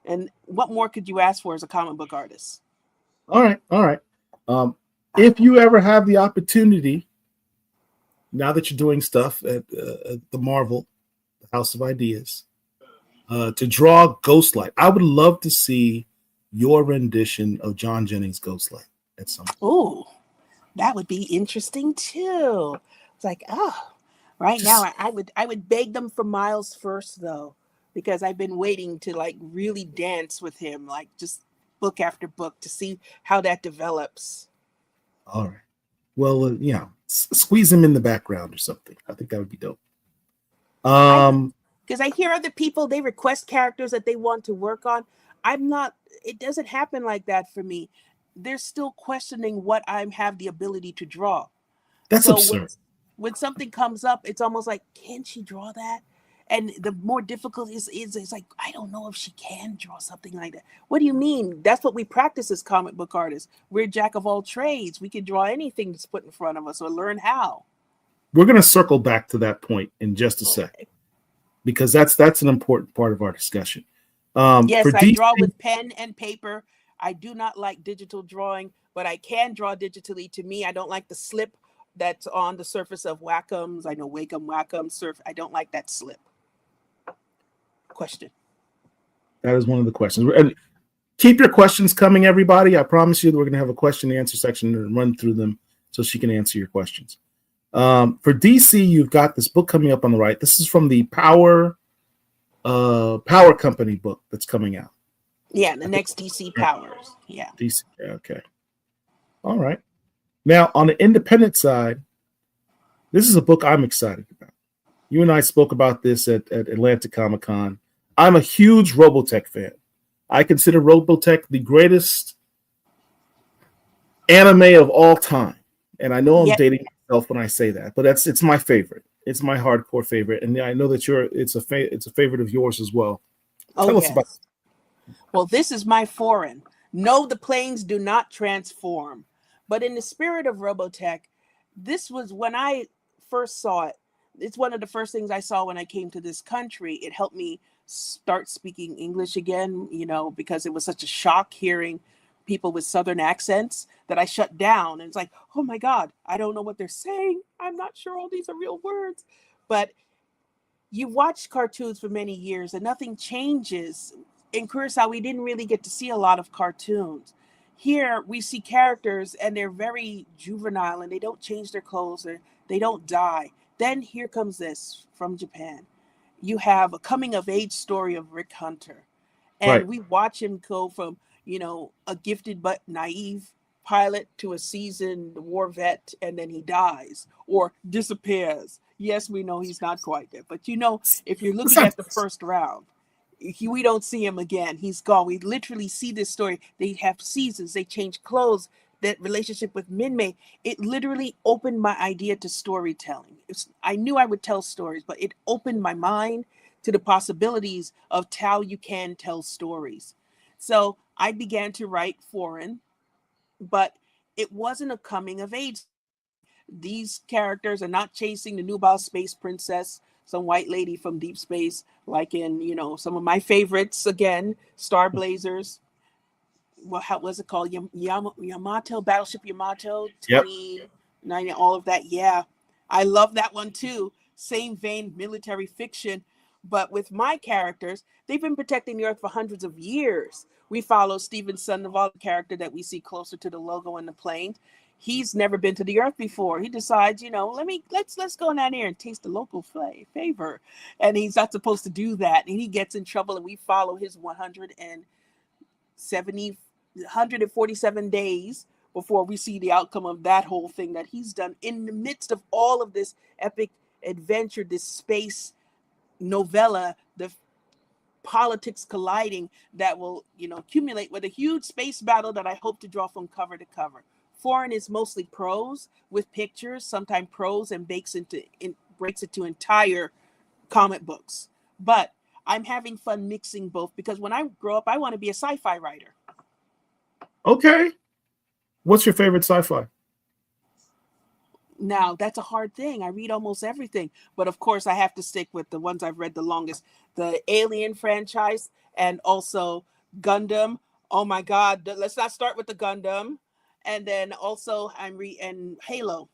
Speaker 2: And what more could you ask for as a comic book artist?
Speaker 1: All right, all right. If you ever have the opportunity, now that you're doing stuff at the Marvel, the House of Ideas, to draw Ghostlight, I would love to see your rendition of John Jennings' Ghostlight at some point.
Speaker 2: Oh, that would be interesting too. It's like, oh, right now
Speaker 1: Just
Speaker 2: I would beg them for Miles first though, because I've been waiting to like really dance with him, like just book after book to see how that develops.
Speaker 1: all right. Well, squeeze him in the background or something. I think that would be dope.
Speaker 2: I
Speaker 1: Um,
Speaker 2: Because I hear other people, they request characters that they want to work on. I'm not, it doesn't happen like that for me. They're still questioning what I have the ability to draw.
Speaker 1: that's
Speaker 2: So when
Speaker 1: absurd.
Speaker 2: when something comes up, it's almost like, can she draw that? And the more difficult is it's like, I don't know if she can draw something like that. What do you mean? That's what we practice as comic book artists. We're jack of all trades. We can draw anything that's put in front of us or learn how.
Speaker 1: We're going to circle back to that point in just a sec, because that's an important part of our discussion. For
Speaker 2: Yes, I
Speaker 1: DC,
Speaker 2: draw with pen and paper. I do not like digital drawing, but I can draw digitally. To me, I don't like the slip that's on the surface of Wacom's. I know Wacom, Surf. I don't like that slip. Question.
Speaker 1: that is one of the questions. And keep your questions coming, everybody. I promise you that we're going to have a question and answer section and run through them so she can answer your questions. For DC, you've got this book coming up on the right. This is from the Power Company book that's coming out.
Speaker 2: Yeah, the next DC Powers. Yeah.
Speaker 1: DC, okay. All right. Now, on the independent side, this is a book I'm excited about. You and I spoke about this at Atlanta Comic Con. I'm a huge Robotech fan. I consider Robotech the greatest anime of all time. And I know I'm
Speaker 2: Yeah.
Speaker 1: dating myself when I say that, but it's my favorite. It's my hardcore favorite. And I know that it's a favorite of yours as well.
Speaker 2: Oh,
Speaker 1: Tell us about
Speaker 2: yes. Well, this is my foreign. No, the planes do not transform. But in the spirit of Robotech, this was when I first saw it. It's one of the first things I saw when I came to this country. It helped me start speaking English again, because it was such a shock hearing people with Southern accents that I shut down. And it's like, oh my God, I don't know what they're saying. I'm not sure all these are real words. But you watch cartoons for many years and nothing changes. In Curacao, we didn't really get to see a lot of cartoons. Here, we see characters and they're very juvenile and they don't change their clothes or they don't die. Then here comes this from Japan. You have a coming of age story of Rick Hunter.
Speaker 1: right.
Speaker 2: And we watch him go from, a gifted but naive pilot to a seasoned war vet, and then he dies or disappears. Yes, we know he's not quite dead, but if you're looking at the first round, we don't see him again. He's gone. We literally see this story. They have seasons. They change clothes. That relationship with Minmay, it literally opened my idea to storytelling. I knew I would tell stories, but it opened my mind to the possibilities of how you can tell stories. So I began to write foreign, but it wasn't a coming of age. These characters are not chasing the nubile space princess, some white lady from deep space, like in, some of my favorites, again, Star Blazers. How was it called? Yamato, Battleship Yamato,
Speaker 1: Yep.
Speaker 2: 2090, all of that. Yeah, I love that one too. Same vein, military fiction. But with my characters, they've been protecting the Earth for hundreds of years. We follow Steven Sandoval, the character that we see closer to the logo in the plane. He's never been to the Earth before. He decides, let's go down here and taste the local favor. And he's not supposed to do that. And he gets in trouble, and we follow his 147 days before we see the outcome of that whole thing that he's done in the midst of all of this epic adventure, this space novella, the politics colliding that will, accumulate with a huge space battle that I hope to draw from cover to cover. Foreign is mostly prose with pictures, sometimes prose, and breaks it to entire comic books. But I'm having fun mixing both because when I grow up, I want to be a sci-fi writer.
Speaker 1: Okay. What's your favorite sci-fi?
Speaker 2: Now, that's a hard thing. I read almost everything, but of course, I have to stick with the ones I've read the longest: the Alien franchise and also Gundam. Oh my God! Let's not start with the Gundam, and then also and Halo.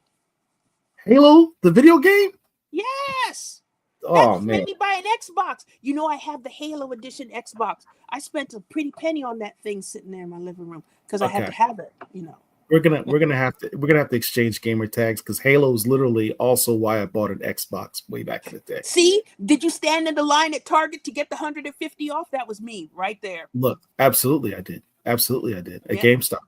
Speaker 1: Halo, the video game?
Speaker 2: Yes, that
Speaker 1: Oh
Speaker 2: just made
Speaker 1: man.
Speaker 2: me buy an Xbox. You know, I have the Halo Edition Xbox. I spent a pretty penny on that thing sitting there in my living room because I had
Speaker 1: Okay.
Speaker 2: to have it. You know.
Speaker 1: We're gonna have to exchange gamer tags because Halo is literally also why I bought an Xbox way back in the day.
Speaker 2: See, did you stand in the line at Target to get the 150 off? That was me right there.
Speaker 1: Look, absolutely I did. Absolutely I did. At
Speaker 2: Yep.
Speaker 1: GameStop.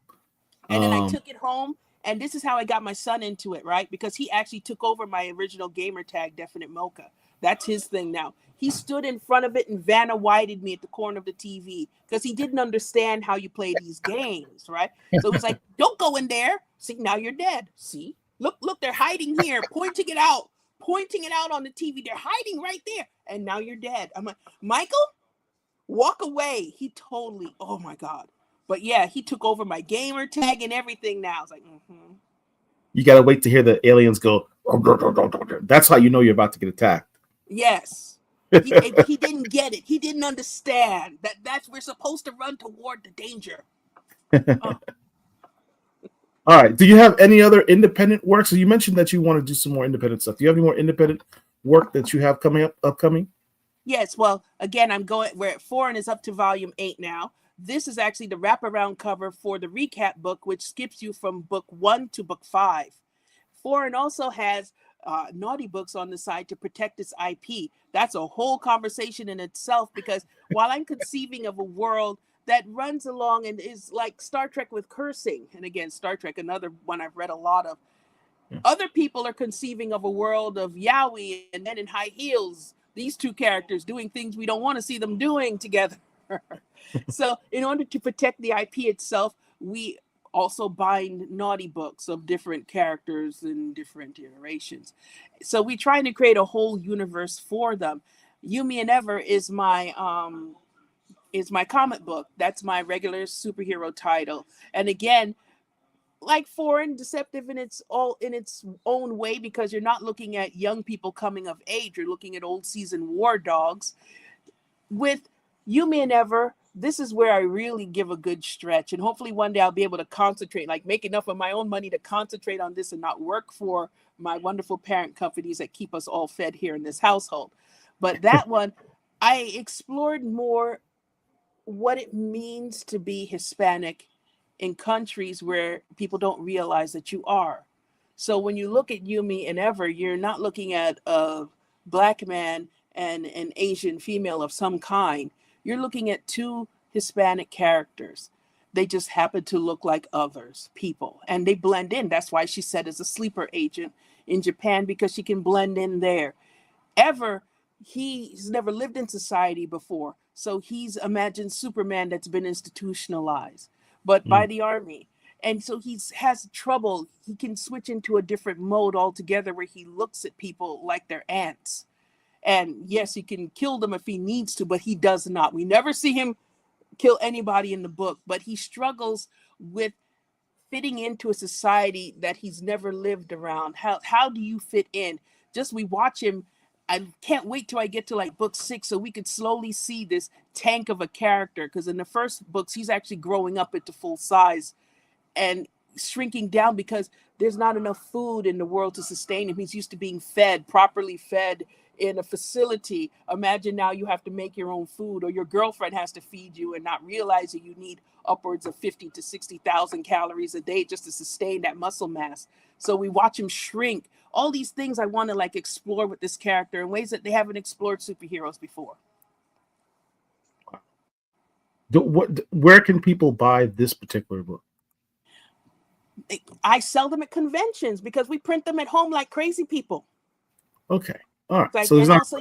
Speaker 2: And then I took it home, and this is how I got my son into it, right? Because he actually took over my original gamer tag, Definite Mocha. That's his thing now. He stood in front of it and Vanna Whited me at the corner of the TV because he didn't understand how you play these games, right? So he's like, "Don't go in there. See, now you're dead. See, look, they're hiding here, pointing it out on the TV. They're hiding right there, and now you're dead." I'm like, "Michael, walk away." He totally, oh my God. But yeah, he took over my gamer tag and everything now. It's like,
Speaker 1: You gotta wait to hear the aliens go. That's how you know you're about to get attacked.
Speaker 2: yes. He didn't get it. He didn't understand that's we're supposed to run toward the danger. Oh,
Speaker 1: All right. Do you have any other independent work? So you mentioned that you want to do some more independent stuff. Do you have any more independent work that you have upcoming?
Speaker 2: yes. Well, again, we're at 4 and is up to volume 8 now. This is actually the wraparound cover for the recap book, which skips you from book 1 to book 5. Foreign also has naughty books on the side to protect its IP. That's a whole conversation in itself because while I'm conceiving of a world that runs along and is like Star Trek with cursing, and again, Star Trek, another one I've read a lot of, other people are conceiving of a world of yaoi and men in high heels, these two characters doing things we don't want to see them doing together. So in order to protect the IP itself, we also bind naughty books of different characters and different iterations. So we try to create a whole universe for them. Yumi and Ever is my comic book. That's my regular superhero title. And again, like foreign, deceptive in its own way, because you're not looking at young people coming of age, you're looking at old seasoned war dogs. With Yumi and Ever, this is where I really give a good stretch. And hopefully one day I'll be able to concentrate, like make enough of my own money to concentrate on this and not work for my wonderful parent companies that keep us all fed here in this household. But that one, I explored more what it means to be Hispanic in countries where people don't realize that you are. So when you look at Yumi and Ever, you're not looking at a black man and an Asian female of some kind. You're looking at two Hispanic characters. They just happen to look like others, people, and they blend in. That's why she said as a sleeper agent in Japan, because she can blend in there. Ever, he's never lived in society before, so he's imagined Superman that's been institutionalized, but by
Speaker 1: Mm.
Speaker 2: the army. And so he's has trouble. He can switch into a different mode altogether where he looks at people like they're ants. And yes, he can kill them if he needs to, but he does not. We never see him kill anybody in the book, but he struggles with fitting into a society that he's never lived around. How do you fit in? Just we watch him. I can't wait till I get to like book 6 so we could slowly see this tank of a character, because in the first books he's actually growing up into full size and shrinking down because there's not enough food in the world to sustain him. He's used to being fed, properly fed in a facility. Imagine now you have to make your own food, or your girlfriend has to feed you, and not realizing you need upwards of 50 to 60,000 calories a day just to sustain that muscle mass. So we watch him shrink. All these things I want to like explore with this character in ways that they haven't explored superheroes before.
Speaker 1: Where can people buy this particular book?
Speaker 2: I sell them at conventions because we print them at home like crazy people.
Speaker 1: Okay. All right.
Speaker 2: Like,
Speaker 1: So there's
Speaker 2: and
Speaker 1: not.
Speaker 2: also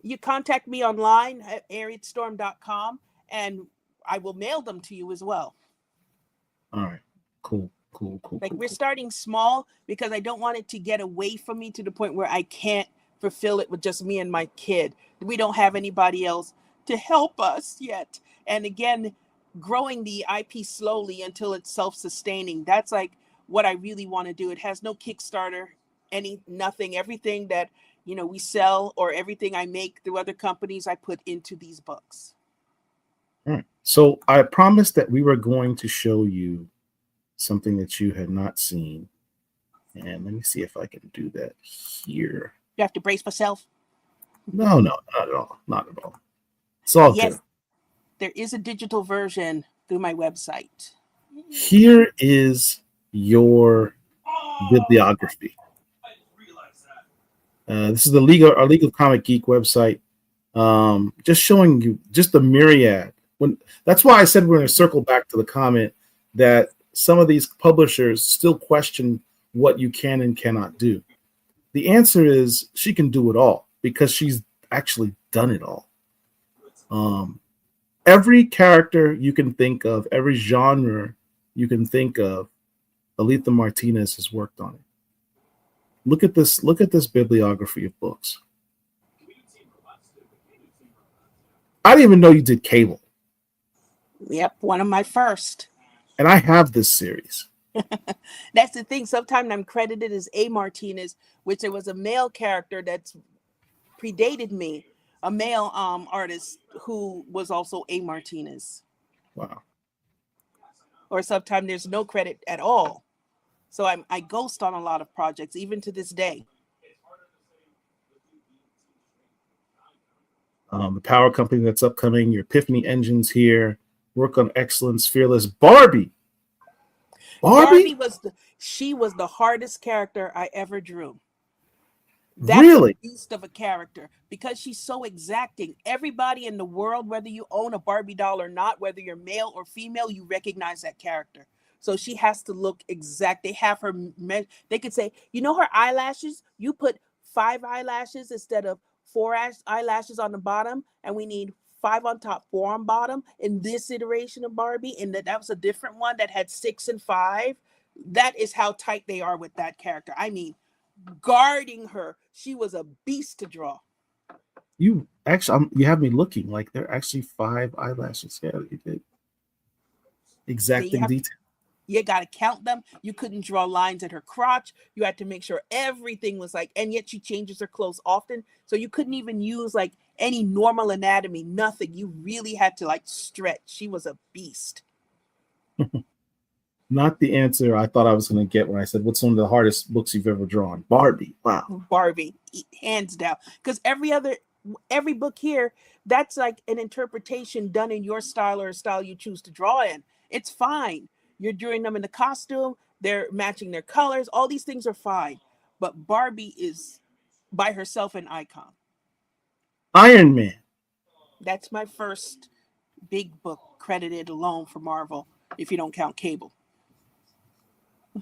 Speaker 2: you contact me online at ariadstorm.com and I will mail them to you as well.
Speaker 1: All right. Cool.
Speaker 2: Like we're starting small because I don't want it to get away from me to the point where I can't fulfill it with just me and my kid. We don't have anybody else to help us yet. And again, growing the IP slowly until it's self-sustaining. That's like what I really want to do. It has no Kickstarter, nothing. Everything that, we sell or everything I make through other companies, I put into these books.
Speaker 1: All right. So I promised that we were going to show you something that you had not seen. And let me see if I can do that here.
Speaker 2: You have to brace myself.
Speaker 1: No, not at all. Not at all. It's all
Speaker 2: yes,
Speaker 1: good.
Speaker 2: There is a digital version through my website.
Speaker 1: Here is your bibliography. This is our Legal Comic Geek website. Just showing you just the myriad. That's why I said we're going to circle back to the comment that some of these publishers still question what you can and cannot do. The answer is she can do it all because she's actually done it all. Every character you can think of, every genre you can think of, Alitha Martinez has worked on it. Look at this bibliography of books. I didn't even know you did Cable.
Speaker 2: Yep, one of my first.
Speaker 1: And I have this series.
Speaker 2: That's the thing. Sometimes I'm credited as A. Martinez, which it was a male character that's predated me, a male artist who was also A. Martinez.
Speaker 1: Wow.
Speaker 2: Or sometimes there's no credit at all. So I ghost on a lot of projects, even to this day.
Speaker 1: The Power Company that's upcoming, your Epiphany Engines here, Work on Excellence, Fearless, Barbie
Speaker 2: she was the hardest character I ever drew.
Speaker 1: That's really?
Speaker 2: A beast of a character because she's so exacting. Everybody in the world, whether you own a Barbie doll or not, whether you're male or female, you recognize that character. So she has to look exact. They have her, they could say, her eyelashes, you put 5 eyelashes instead of 4 eyelashes on the bottom, and we need 5 on top, 4 on bottom in this iteration of Barbie. And that was a different one that had 6 and 5. That is how tight they are with that character. I mean, guarding her, she was a beast to draw.
Speaker 1: You actually, you have me looking like they're actually 5 eyelashes. Yeah, you did. Exacting detail.
Speaker 2: You got to count them. You couldn't draw lines at her crotch. You had to make sure everything was and yet she changes her clothes often. So you couldn't even use any normal anatomy, nothing. You really had to stretch. She was a beast.
Speaker 1: Not the answer I thought I was going to get when I said, what's one of the hardest books you've ever drawn? Barbie. Wow.
Speaker 2: Barbie, hands down. Because every book here, that's an interpretation done in your style or a style you choose to draw in. It's fine. You're drawing them in the costume. They're matching their colors. All these things are fine. But Barbie is by herself an icon.
Speaker 1: Iron Man.
Speaker 2: That's my first big book credited alone for Marvel, if you don't count Cable.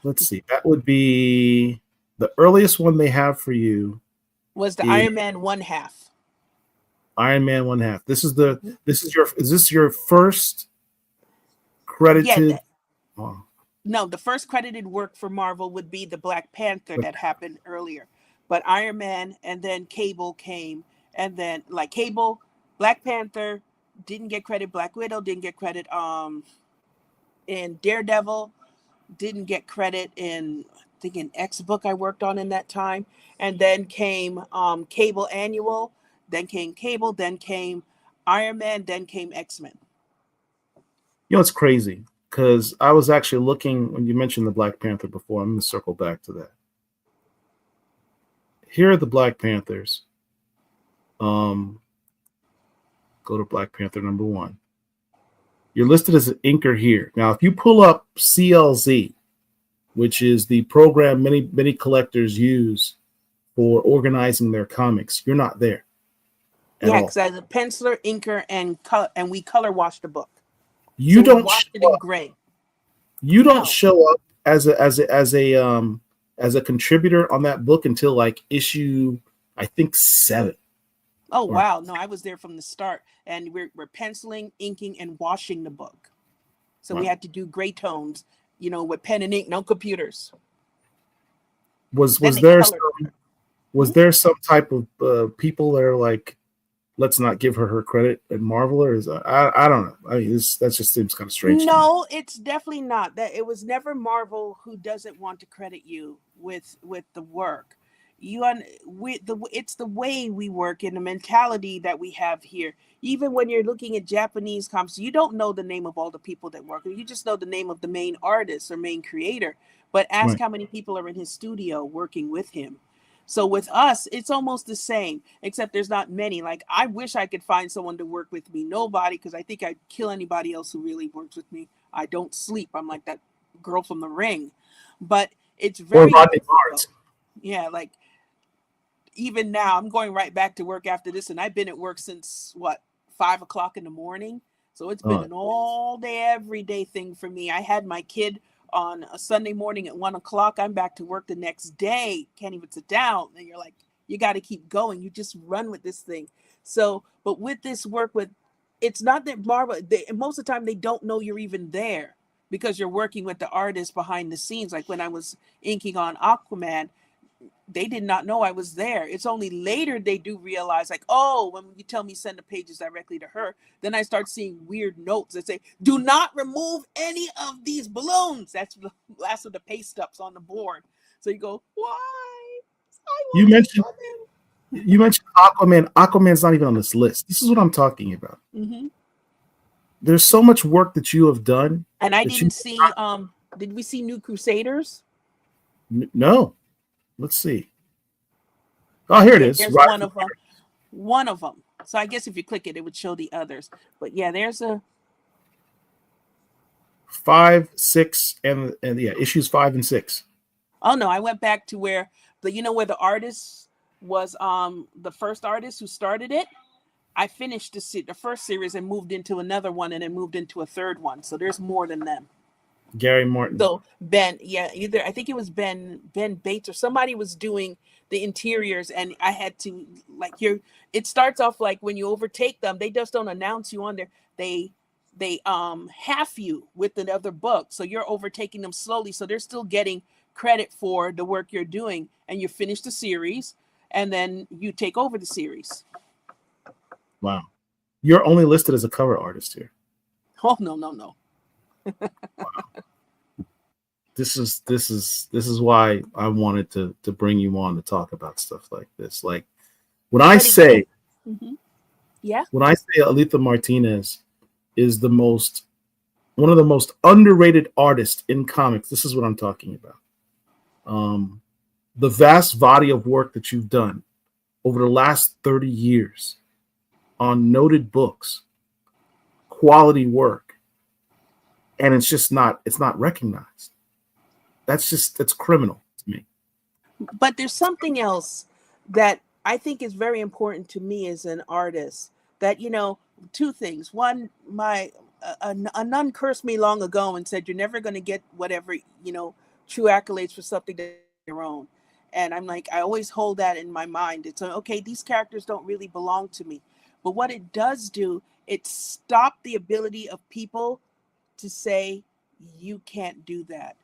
Speaker 1: Let's see. That would be the earliest one they have for you.
Speaker 2: Was the Iron Man 1/2.
Speaker 1: Iron Man 1/2. Is this your first credited?
Speaker 2: Yeah, no, the first credited work for Marvel would be the Black Panther that happened earlier. But Iron Man and then Cable came. And then Cable, Black Panther, didn't get credit. Black Widow didn't get credit. In Daredevil, didn't get credit in, I think, an X book I worked on in that time. And then came Cable Annual, then came Cable, then came Iron Man, then came X-Men.
Speaker 1: It's crazy because I was actually looking when you mentioned the Black Panther before. I'm going to circle back to that. Here are the Black Panthers. Go to Black Panther number 1. You're listed as an inker here. Now, if you pull up CLZ, which is the program many collectors use for organizing their comics, you're not there.
Speaker 2: Yeah, because as a penciler, inker, and we color wash the book.
Speaker 1: You don't
Speaker 2: wash it in gray.
Speaker 1: You don't show up as a contributor on that book until issue, I think, 7.
Speaker 2: Oh, wow. No, I was there from the start. And we're penciling, inking, and washing the book. So we had to do gray tones, with pen and ink, no computers.
Speaker 1: Was there some type of people that are let's not give her credit at Marvel, or is I don't know. I mean, that just seems kind of strange to me.
Speaker 2: No, it's definitely not. That it was never Marvel who doesn't want to credit you with the work. You on with the it's the way we work and the mentality that we have here. Even when you're looking at Japanese comics, you don't know the name of all the people that work. You just know the name of the main artist or main creator. But ask
Speaker 1: Right.
Speaker 2: how many people are in his studio working with him. So with us, it's almost the same, except there's not many. Like I wish I could find someone to work with me. Nobody, because I think I'd kill anybody else who really works with me. I don't sleep. I'm like that girl from the Ring. But it's
Speaker 1: Or
Speaker 2: very
Speaker 1: Rodney Barnes.
Speaker 2: difficult. Yeah, like even now I'm going right back to work after this, and I've been at work since what 5 o'clock in the morning. So it's been
Speaker 1: Oh,
Speaker 2: an all day, every day thing for me. I had my kid on a Sunday morning at 1 o'clock. I'm back to work the next day. Can't even sit down. And you're like, you got to keep going. You just run with this thing. So, but with this work, with it's not that Marvel. Most of the time they don't know you're even there because you're working with the artist behind the scenes. Like when I was inking on Aquaman, they did not know I was there. It's only later they do realize, like, oh, when you tell me send the pages directly to her, then I start seeing weird notes that say, do not remove any of these balloons. That's the last of the paste ups on the board. So you go, why? I
Speaker 1: you
Speaker 2: want this
Speaker 1: mentioned
Speaker 2: woman.
Speaker 1: you mentioned Aquaman. Aquaman's not even on this list. This is what I'm talking about.
Speaker 2: Mm-hmm.
Speaker 1: There's so much work that you have done
Speaker 2: And I
Speaker 1: that you
Speaker 2: didn't see, did we see New Crusaders?
Speaker 1: no. Let's see. Oh, here it
Speaker 2: Yeah,
Speaker 1: is.
Speaker 2: there's
Speaker 1: Right.
Speaker 2: one of them. One of them. So I guess if you click it, it would show the others. But yeah, there's a
Speaker 1: 5, 6, and yeah, issues 5 and 6.
Speaker 2: Oh no, I went back to where where the artist was the first artist who started it. I finished the first series and moved into another one and then moved into a third one. So there's more than them.
Speaker 1: Gary Martin.
Speaker 2: So Ben, yeah, either I think it was Ben Bates or somebody was doing the interiors, and I had to like you. It starts off like when you overtake them, they just don't announce you on there. They half you with another book, so you're overtaking them slowly. So they're still getting credit for the work you're doing, and you finish the series, and then you take over the series.
Speaker 1: Wow. You're only listed as a cover artist here.
Speaker 2: Oh no.
Speaker 1: This is why I wanted to bring you on to talk about stuff like this. Like when I say
Speaker 2: mm-hmm. Yeah,
Speaker 1: when I say Alitha Martinez is one of the most underrated artists in comics, this is what I'm talking about. The vast body of work that you've done over the last 30 years on noted books, quality work, and it's not recognized. That's criminal to me.
Speaker 2: but there's something else that I think is very important to me as an artist. That two things. One, a nun cursed me long ago and said, "You're never going to get whatever true accolades for something that's your own." And I'm like, I always hold that in my mind. It's okay. These characters don't really belong to me, but what it does do, it stopped the ability of people to say you can't do that.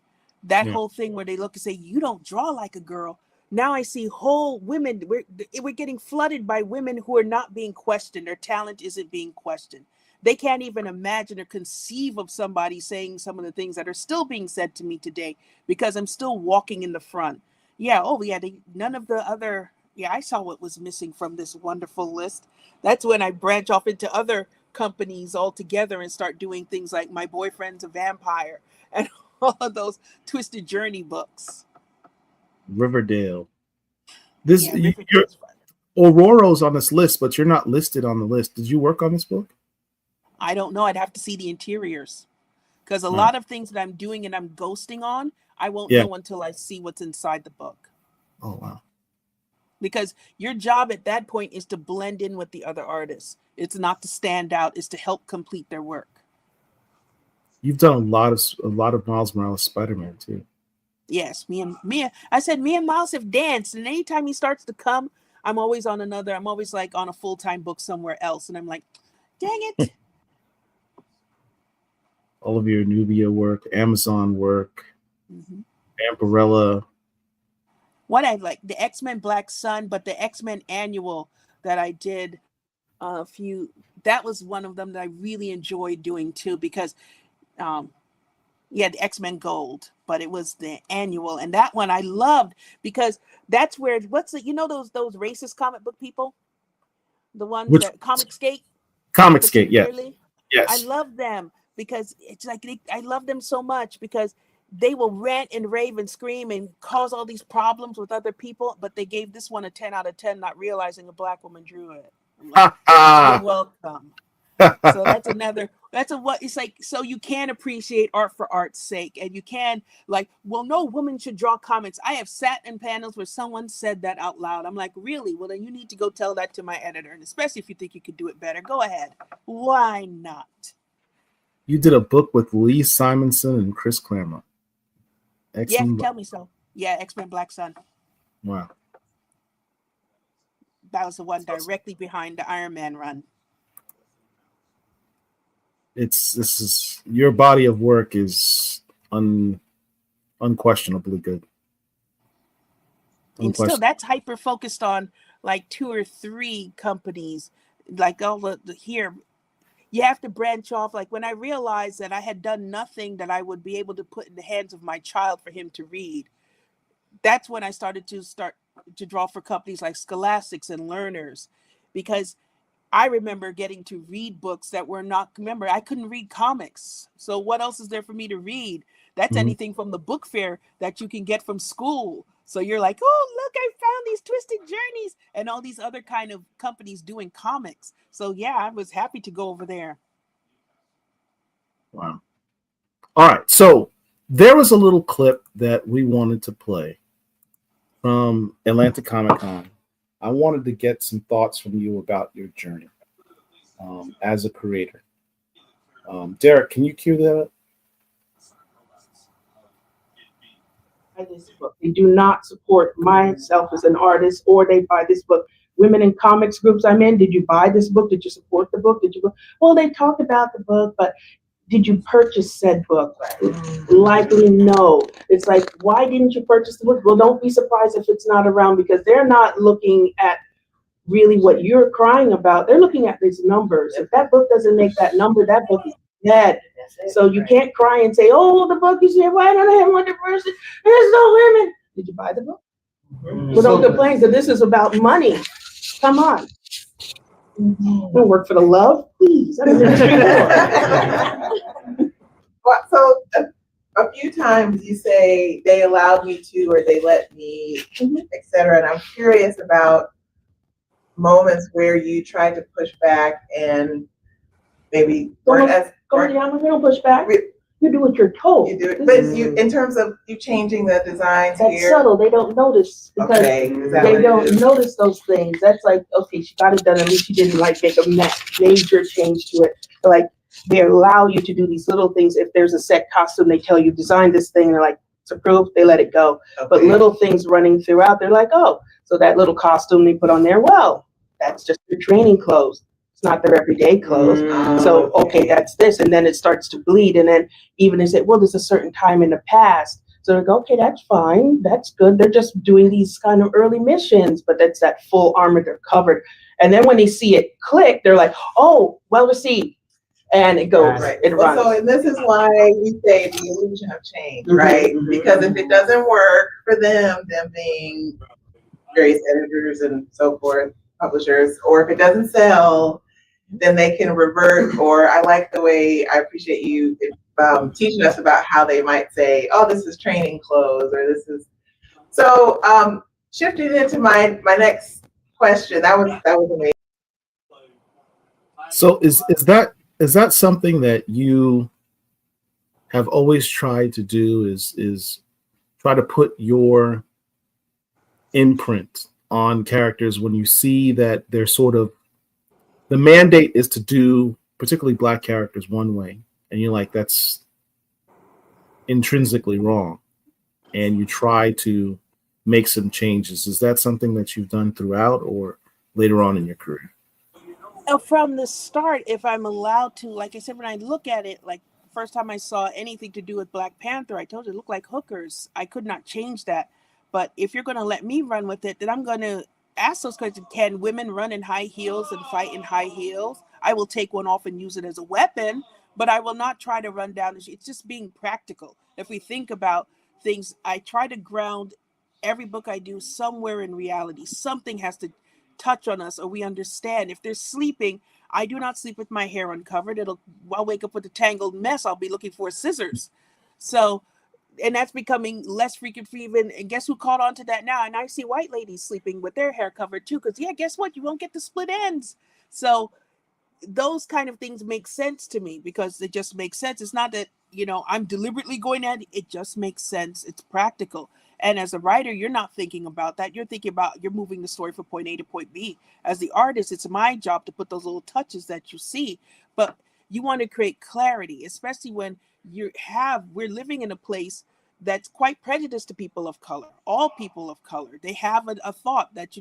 Speaker 2: That
Speaker 1: Yeah.
Speaker 2: whole thing where they look and say you don't draw like a girl. Now I see whole women. We're getting flooded by women who are not being questioned. Their talent isn't being questioned. They can't even imagine or conceive of somebody saying some of the things that are still being said to me today because I'm still walking in the front. Yeah. Oh yeah. None of the other. Yeah, I saw what was missing from this wonderful list. That's when I branch off into other companies altogether and start doing things like My Boyfriend's a Vampire and all of those Twisted Journey books.
Speaker 1: Riverdale.
Speaker 2: Yeah,
Speaker 1: Your
Speaker 2: Riverdale's fun.
Speaker 1: Aurora's on this list, but you're not listed on the list. Did you work on this book?
Speaker 2: I don't know. I'd have to see the interiors because a
Speaker 1: Oh,
Speaker 2: lot of things that I'm doing and I'm ghosting on, I won't
Speaker 1: yeah.
Speaker 2: know until I see what's inside the book.
Speaker 1: Oh wow.
Speaker 2: Because your job at that point is to blend in with the other artists. It's not to stand out, it's to help complete their work.
Speaker 1: You've done a lot of Miles Morales Spider-Man too.
Speaker 2: Yes, I said me and Miles have danced, and anytime he starts to come, I'm always like on a full-time book somewhere else, and I'm like, dang it.
Speaker 1: All of your Nubia work, Amazon work,
Speaker 2: Mm-hmm.
Speaker 1: Amparella.
Speaker 2: What I like the X-Men Black Sun, but the X-Men annual that I did a few. That was one of them that I really enjoyed doing too, because yeah, the X-Men Gold, but it was the annual, and that one I loved because that's where what's it? You know those racist comic book people, the ones
Speaker 1: Which
Speaker 2: that Comicsgate,
Speaker 1: Comicsgate? Yeah.
Speaker 2: particularly. I
Speaker 1: Yes.
Speaker 2: love them because it's like I love them so much because they will rant and rave and scream and cause all these problems with other people, but they gave this one a 10 out of 10, not realizing a black woman drew it. I'm like, you're welcome. So that's another, that's a what it's like. So you can appreciate art for art's sake, and you can like, well, no woman should draw comics. I have sat in panels where someone said that out loud. I'm like, really? Well, then you need to go tell that to my editor, and especially if you think you could do it better, go ahead. Why not?
Speaker 1: You did a book with Lee Simonson and Chris Claremont.
Speaker 2: Yeah,
Speaker 1: Excellent.
Speaker 2: tell me so. Yeah, X-Men Black Sun.
Speaker 1: Wow.
Speaker 2: That was the one directly behind the Iron Man run.
Speaker 1: This is your body of work is unquestionably good.
Speaker 2: And still, that's hyper focused on like 2 or 3 companies, like all the here. You have to branch off. Like when I realized that I had done nothing that I would be able to put in the hands of my child for him to read, that's when I started to draw for companies like Scholastics and Learners, because I remember getting to read books that were not, remember, I couldn't read comics. So what else is there for me to read? That's anything from the book fair that you can get from school. So you're like, oh, look, I found these Twisted Journeys and all these other kind of companies doing comics. So yeah, I was happy to go over there.
Speaker 1: Wow. All right. So there was a little clip that we wanted to play from Atlanta Comic Con. I wanted to get some thoughts from you about your journey as a creator. Derek, can you cue that up?
Speaker 3: Buy this book. They do not support myself as an artist, or they buy this book. Women in comics groups I'm in, did you buy this book? Did you support the book? Did you go? Well, they talk about the book, but did you purchase said book? Likely no. It's like, why didn't you purchase the book? Well, don't be surprised if it's not around, because they're not looking at really what you're crying about. They're looking at these numbers. If that book doesn't make that number, that book is dead. So you can't cry and say, oh, the book, you say, why don't I have one person? There's no women. Did you buy the book? Well, don't complain, because this is about money. Come on. Don't work for the love, please.
Speaker 4: Well, so a few times you say they allowed me to, or they let me, etc. And I'm curious about moments where you tried to push back and maybe weren't as.
Speaker 3: We don't push back. You do what you're told.
Speaker 4: You do it, but you, in terms of you changing the designs
Speaker 3: that's
Speaker 4: here.
Speaker 3: subtle. They don't notice because they don't notice those things. That's like, okay, she got it done. At least she didn't like make a major change to it. Like they allow you to do these little things. If there's a set costume, they tell you design this thing. They're like, it's approved. They let it go. Okay. But little things running throughout, they're like, oh, so that little costume they put on there. Well, that's just your training clothes. It's not their everyday clothes. So, okay, that's this. And then it starts to bleed. And then even they say, well, there's a certain time in the past. So they go, okay, that's fine. That's good. They're just doing these kind of early missions, but that's that full armor. They're covered. And then when they see it click, they're like, oh, well received. And it goes, it runs.
Speaker 4: So, and this is why we say the illusion of change, right? Because if it doesn't work for them being various editors and so forth, publishers, or if it doesn't sell, then they can revert. Or I like the way, I appreciate you teaching us about how they might say, oh, this is training clothes, or this is. So shifting into my next question, that was amazing.
Speaker 1: So is that something that you have always tried to do, is try to put your imprint on characters when you see that they're sort of, the mandate is to do particularly Black characters one way, and you're like, that's intrinsically wrong, and you try to make some changes? Is that something that you've done throughout or later on in your career?
Speaker 2: From the start, if I'm allowed to, like I said, when I look at it, like first time I saw anything to do with Black Panther, I told you it looked like hookers. I could not change that. But if you're going to let me run with it, then I'm going to ask those questions. Can women run in high heels and fight in high heels? I will take one off and use it as a weapon, but I will not try to run down the street. It's just being practical. If we think about things, I try to ground every book I do somewhere in reality. Something has to touch on us, or we understand. If they're sleeping, I do not sleep with my hair uncovered. I'll wake up with a tangled mess. I'll be looking for scissors. So, and that's becoming less frequent for even, and guess who caught on to that now? And I see white ladies sleeping with their hair covered too, because yeah, guess what? You won't get the split ends. So those kind of things make sense to me because it just makes sense. It's not that, I'm deliberately going at it. It just makes sense. It's practical. And as a writer, you're not thinking about that. You're thinking about, you're moving the story from point A to point B. As the artist, it's my job to put those little touches that you see, but you want to create clarity, especially when we're living in a place that's quite prejudiced to people of color. All people of color, they have a thought that,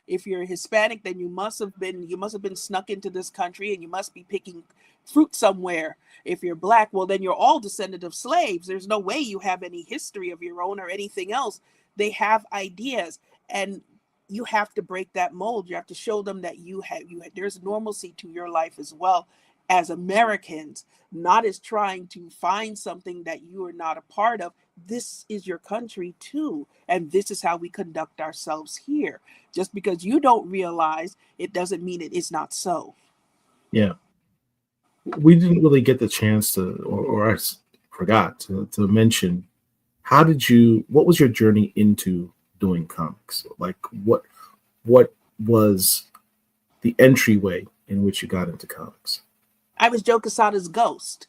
Speaker 2: if you're Hispanic, then you must have been snuck into this country and you must be picking fruit somewhere. If you're Black, well, then you're all descendant of slaves. There's no way you have any history of your own or anything else. They have ideas, and you have to break that mold. You have to show them that there's normalcy to your life as well as Americans, not as trying to find something that you are not a part of. This is your country too, and this is how we conduct ourselves here. Just because you don't realize it doesn't mean it is not so.
Speaker 1: Yeah. We didn't really get the chance to, or I forgot to mention, what was your journey into doing comics? Like what was the entryway in which you got into comics?
Speaker 2: I was Joe Quesada's ghost.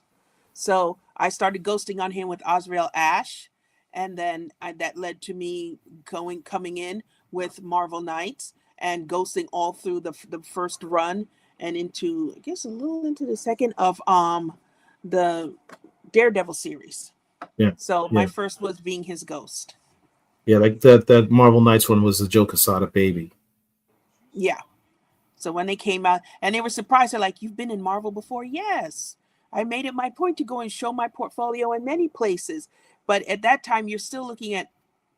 Speaker 2: So I started ghosting on him with Azrael Ash. And then that led to me coming in with Marvel Knights and ghosting all through the first run and into, I guess, a little into the second of the Daredevil series.
Speaker 1: Yeah.
Speaker 2: So my first was being his ghost.
Speaker 1: Yeah, like that Marvel Knights one was the Joe Quesada baby.
Speaker 2: Yeah. So when they came out and they were surprised, they're like, "You've been in Marvel before?" Yes. I made it my point to go and show my portfolio in many places. But at that time, you're still looking at,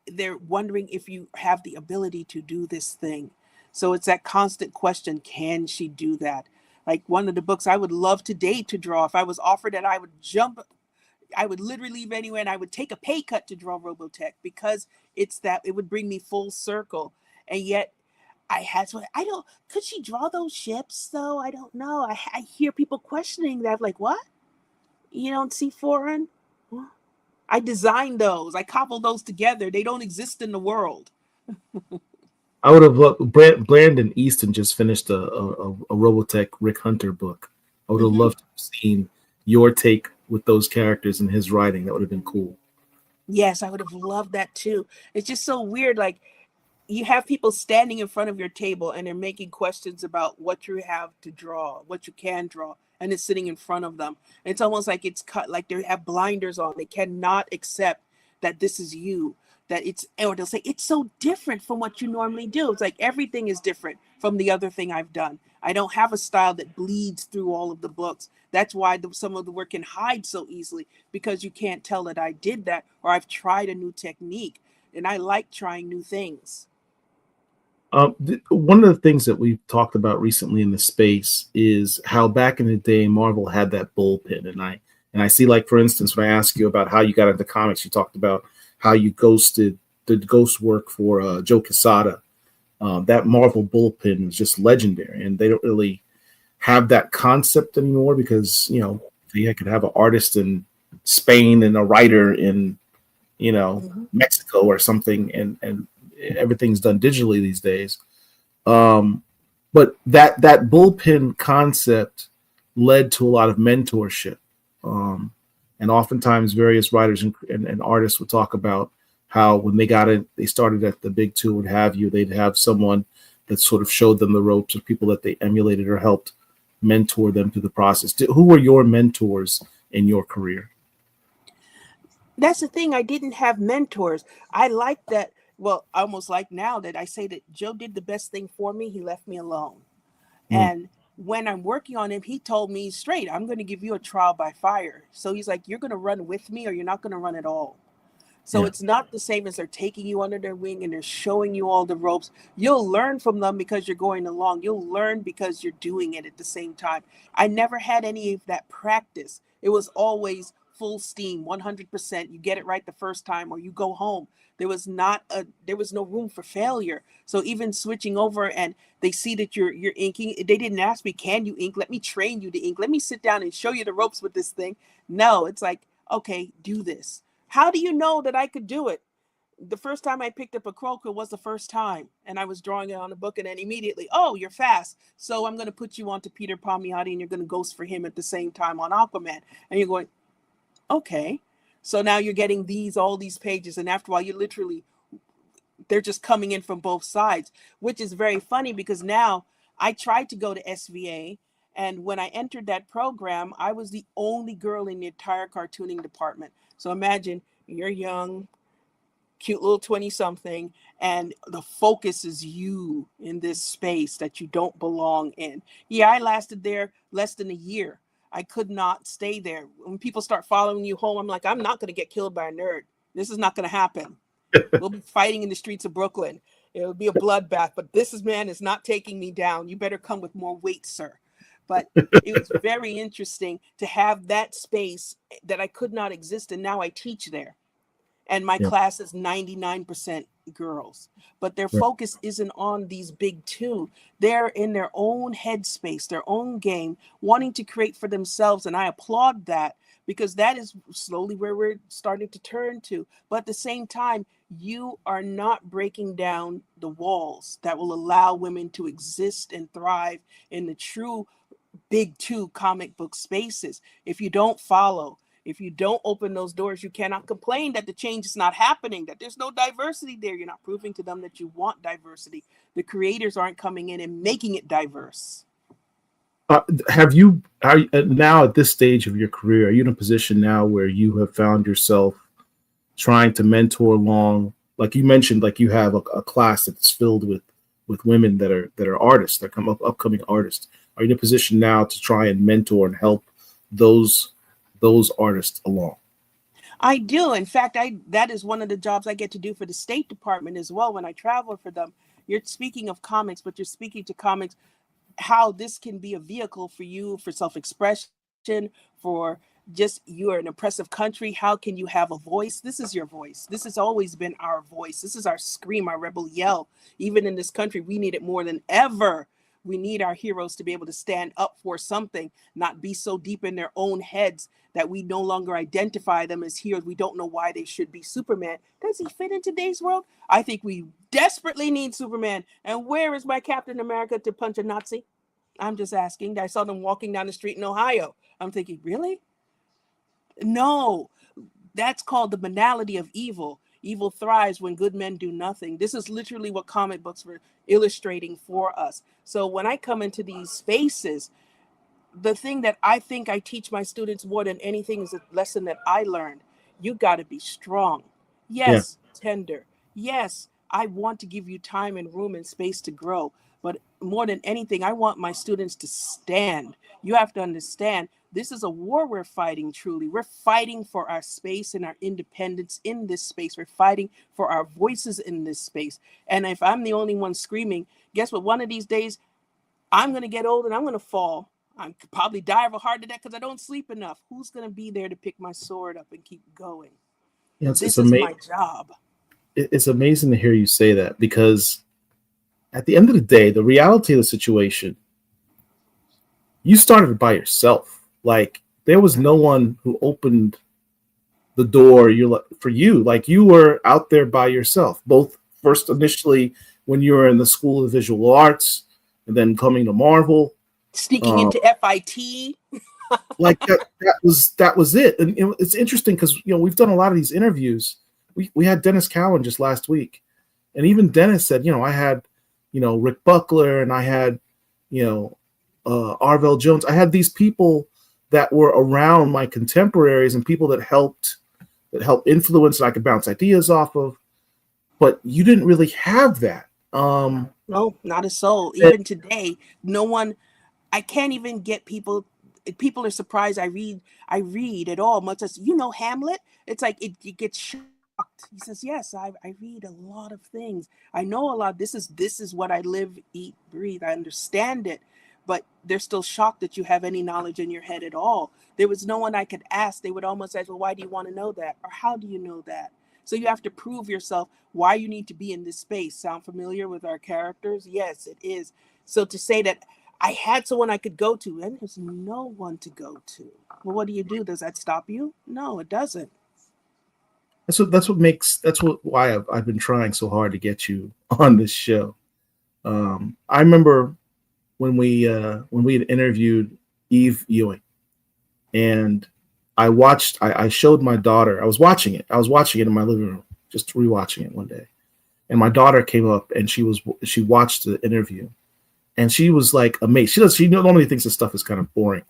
Speaker 2: they're wondering if you have the ability to do this thing. So it's that constant question, can she do that? Like one of the books I would love today to draw, if I was offered it, I would literally leave anywhere and I would take a pay cut to draw Robotech because it would bring me full circle. And yet could she draw those ships though? I don't know. I hear people questioning that. I'm like, what? You don't see foreign? I designed those. I cobbled those together. They don't exist in the world.
Speaker 1: I would have loved, Brandon Easton just finished a Robotech Rick Hunter book. I would have loved to have seen your take with those characters and his writing. That would have been cool.
Speaker 2: Yes, I would have loved that too. It's just so weird. Like, you have people standing in front of your table and they're making questions about what you have to draw, what you can draw, and it's sitting in front of them. It's almost like it's cut, like they have blinders on. They cannot accept that this is you, or they'll say, it's so different from what you normally do. It's like everything is different from the other thing I've done. I don't have a style that bleeds through all of the books. That's why some of the work can hide so easily, because you can't tell that I did that or I've tried a new technique, and I like trying new things.
Speaker 1: One of the things that we've talked about recently in the space is how back in the day Marvel had that bullpen, and I see, like, for instance, when I ask you about how you got into comics, you talked about how you ghosted the ghost work for Joe Quesada. That Marvel bullpen is just legendary, and they don't really have that concept anymore because they could have an artist in Spain and a writer in Mexico or something, and everything's done digitally these days. But that bullpen concept led to a lot of mentorship. And oftentimes various writers and artists would talk about how when they started at the big two, what have you, they'd have someone that sort of showed them the ropes, or people that they emulated or helped mentor them through the process. Who were your mentors in your career?
Speaker 2: That's the thing. I didn't have mentors. I like that. Well, I almost like now that I say that Joe did the best thing for me. He left me alone. And when I'm working on him, he told me straight, I'm going to give you a trial by fire. So he's like, you're going to run with me or you're not going to run at all. So
Speaker 1: Yeah.
Speaker 2: it's not the same as they're taking you under their wing and they're showing you all the ropes. You'll learn from them because you're going along. You'll learn because you're doing it at the same time. I never had any of that practice. It was always full steam, 100%. You get it right the first time or you go home. There was no room for failure. So even switching over and they see that you're inking, they didn't ask me, can you ink? Let me train you to ink. Let me sit down and show you the ropes with this thing. No, it's like, okay, do this. How do you know that I could do it? The first time I picked up a croquet was the first time, and I was drawing it on a book, and then immediately, oh, you're fast. So I'm going to put you onto Peter Palmiotti, and you're going to ghost for him at the same time on Aquaman. And you're going, okay. So now you're getting all these pages, and after a while, they're just coming in from both sides, which is very funny because now I tried to go to SVA. And when I entered that program, I was the only girl in the entire cartooning department. So imagine you're young, cute little 20-something, and the focus is you in this space that you don't belong in. Yeah, I lasted there less than a year. I could not stay there. When people start following you home, I'm like, I'm not going to get killed by a nerd. This is not going to happen. We'll be fighting in the streets of Brooklyn. It'll be a bloodbath, but man is not taking me down. You better come with more weight, sir. But it was very interesting to have that space that I could not exist in. Now I teach there. And my class is 99% girls. But their focus isn't on these big two. They're in their own headspace, their own game, wanting to create for themselves. And I applaud that because that is slowly where we're starting to turn to. But at the same time, you are not breaking down the walls that will allow women to exist and thrive in the true big two comic book spaces. If you don't follow, if you don't open those doors, you cannot complain that the change is not happening, that there's no diversity there. You're not proving to them that you want diversity. The creators aren't coming in and making it diverse.
Speaker 1: Now at this stage of your career, are you in a position now where you have found yourself trying to mentor along, like you mentioned, like you have a class that's filled with women that are artists, that come up, upcoming artists. Are you in a position now to try and mentor and help those artists along?
Speaker 2: I do. In fact, that is one of the jobs I get to do for the State Department as well when I travel for them. You're speaking of comics, but you're speaking to comics, how this can be a vehicle for you for self-expression, for just you're an oppressive country. How can you have a voice? This is your voice. This has always been our voice. This is our scream, our rebel yell. Even in this country, we need it more than ever. We need our heroes to be able to stand up for something, not be so deep in their own heads that we no longer identify them as heroes. We don't know why they should be Superman. Does he fit in today's world? I think we desperately need Superman. And where is my Captain America to punch a Nazi? I'm just asking. I saw them walking down the street in Ohio. I'm thinking, really? No, that's called the banality of evil. Evil thrives when good men do nothing. This is literally what comic books were illustrating for us. So when I come into these spaces, the thing that I think I teach my students more than anything is a lesson that I learned. You got to be strong. Yes, tender. Yes, I want to give you time and room and space to grow. But more than anything, I want my students to stand. You have to understand, this is a war we're fighting, truly. We're fighting for our space and our independence in this space. We're fighting for our voices in this space. And if I'm the only one screaming, guess what? One of these days, I'm going to get old and I'm going to fall. I could probably die of a heart attack because I don't sleep enough. Who's going to be there to pick my sword up and keep going? This is my job.
Speaker 1: It's amazing to hear you say that, because at the end of the day, the reality of the situation, you started by yourself. Like, there was no one who opened the door for you. Like, you were out there by yourself, both first initially when you were in the School of Visual Arts and then coming to Marvel.
Speaker 2: Sneaking into FIT.
Speaker 1: Like that was it. And it's interesting because we've done a lot of these interviews. We had Dennis Cowan just last week, and even Dennis said, I had Rick Buckler, and I had Arvell Jones. I had these people that were around my contemporaries and people that helped influence, and I could bounce ideas off of. But you didn't really have that.
Speaker 2: No, not a soul. Even today, no one. I can't even get people. People are surprised I read at all, much as Hamlet. It's like it gets shocked He says, yes, I read a lot of things. I know a lot. This is what I live, eat, breathe. I understand it. But they're still shocked that you have any knowledge in your head at all. There was no one I could ask. They would almost say, well, why do you want to know that? Or how do you know that? So you have to prove yourself why you need to be in this space. Sound familiar with our characters? Yes, it is. So to say that I had someone I could go to, and there's no one to go to. Well, what do you do? Does that stop you? No, it doesn't.
Speaker 1: That's why I've been trying so hard to get you on this show. I remember when we had interviewed Eve Ewing, and I showed my daughter. I was watching it in my living room, just rewatching it one day, and my daughter came up and she watched the interview, and she was like amazed. She normally thinks this stuff is kind of boring,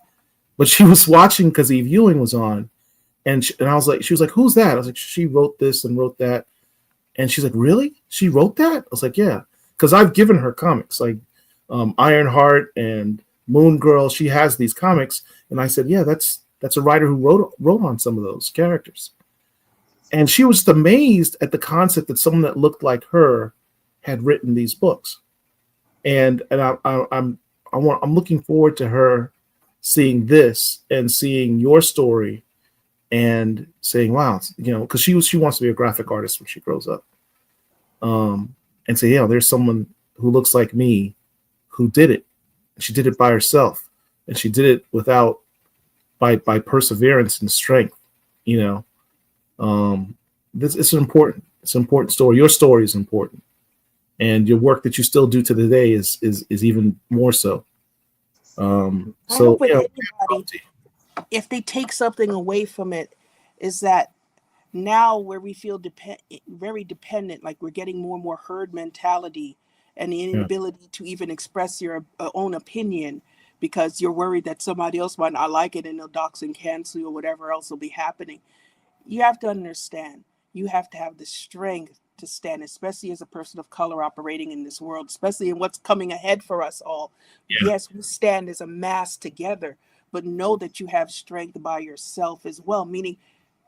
Speaker 1: but she was watching because Eve Ewing was on, and I was like, she was like, who's that? I was like, she wrote this and wrote that, and she's like, really? She wrote that? I was like, yeah, because I've given her comics like Ironheart and Moon Girl. She has these comics, and I said, yeah, that's a writer who wrote on some of those characters. And she was amazed at the concept that someone that looked like her had written these books. And I'm looking forward to her seeing this and seeing your story and saying, wow, because she wants to be a graphic artist when she grows up. And say, yeah, there's someone who looks like me who did it. She did it by herself, and she did it by perseverance and strength. It's an important story. Your story is important, and your work that you still do to today is even more so. So
Speaker 2: anybody, if they take something away from it, is that now where we feel very dependent, like we're getting more and more herd mentality, and the inability to even express your own opinion because you're worried that somebody else might not like it and they'll dox and cancel you or whatever else will be happening. You have to understand, you have to have the strength to stand, especially as a person of color operating in this world, especially in what's coming ahead for us all. Yeah. Yes, we stand as a mass together, but know that you have strength by yourself as well, meaning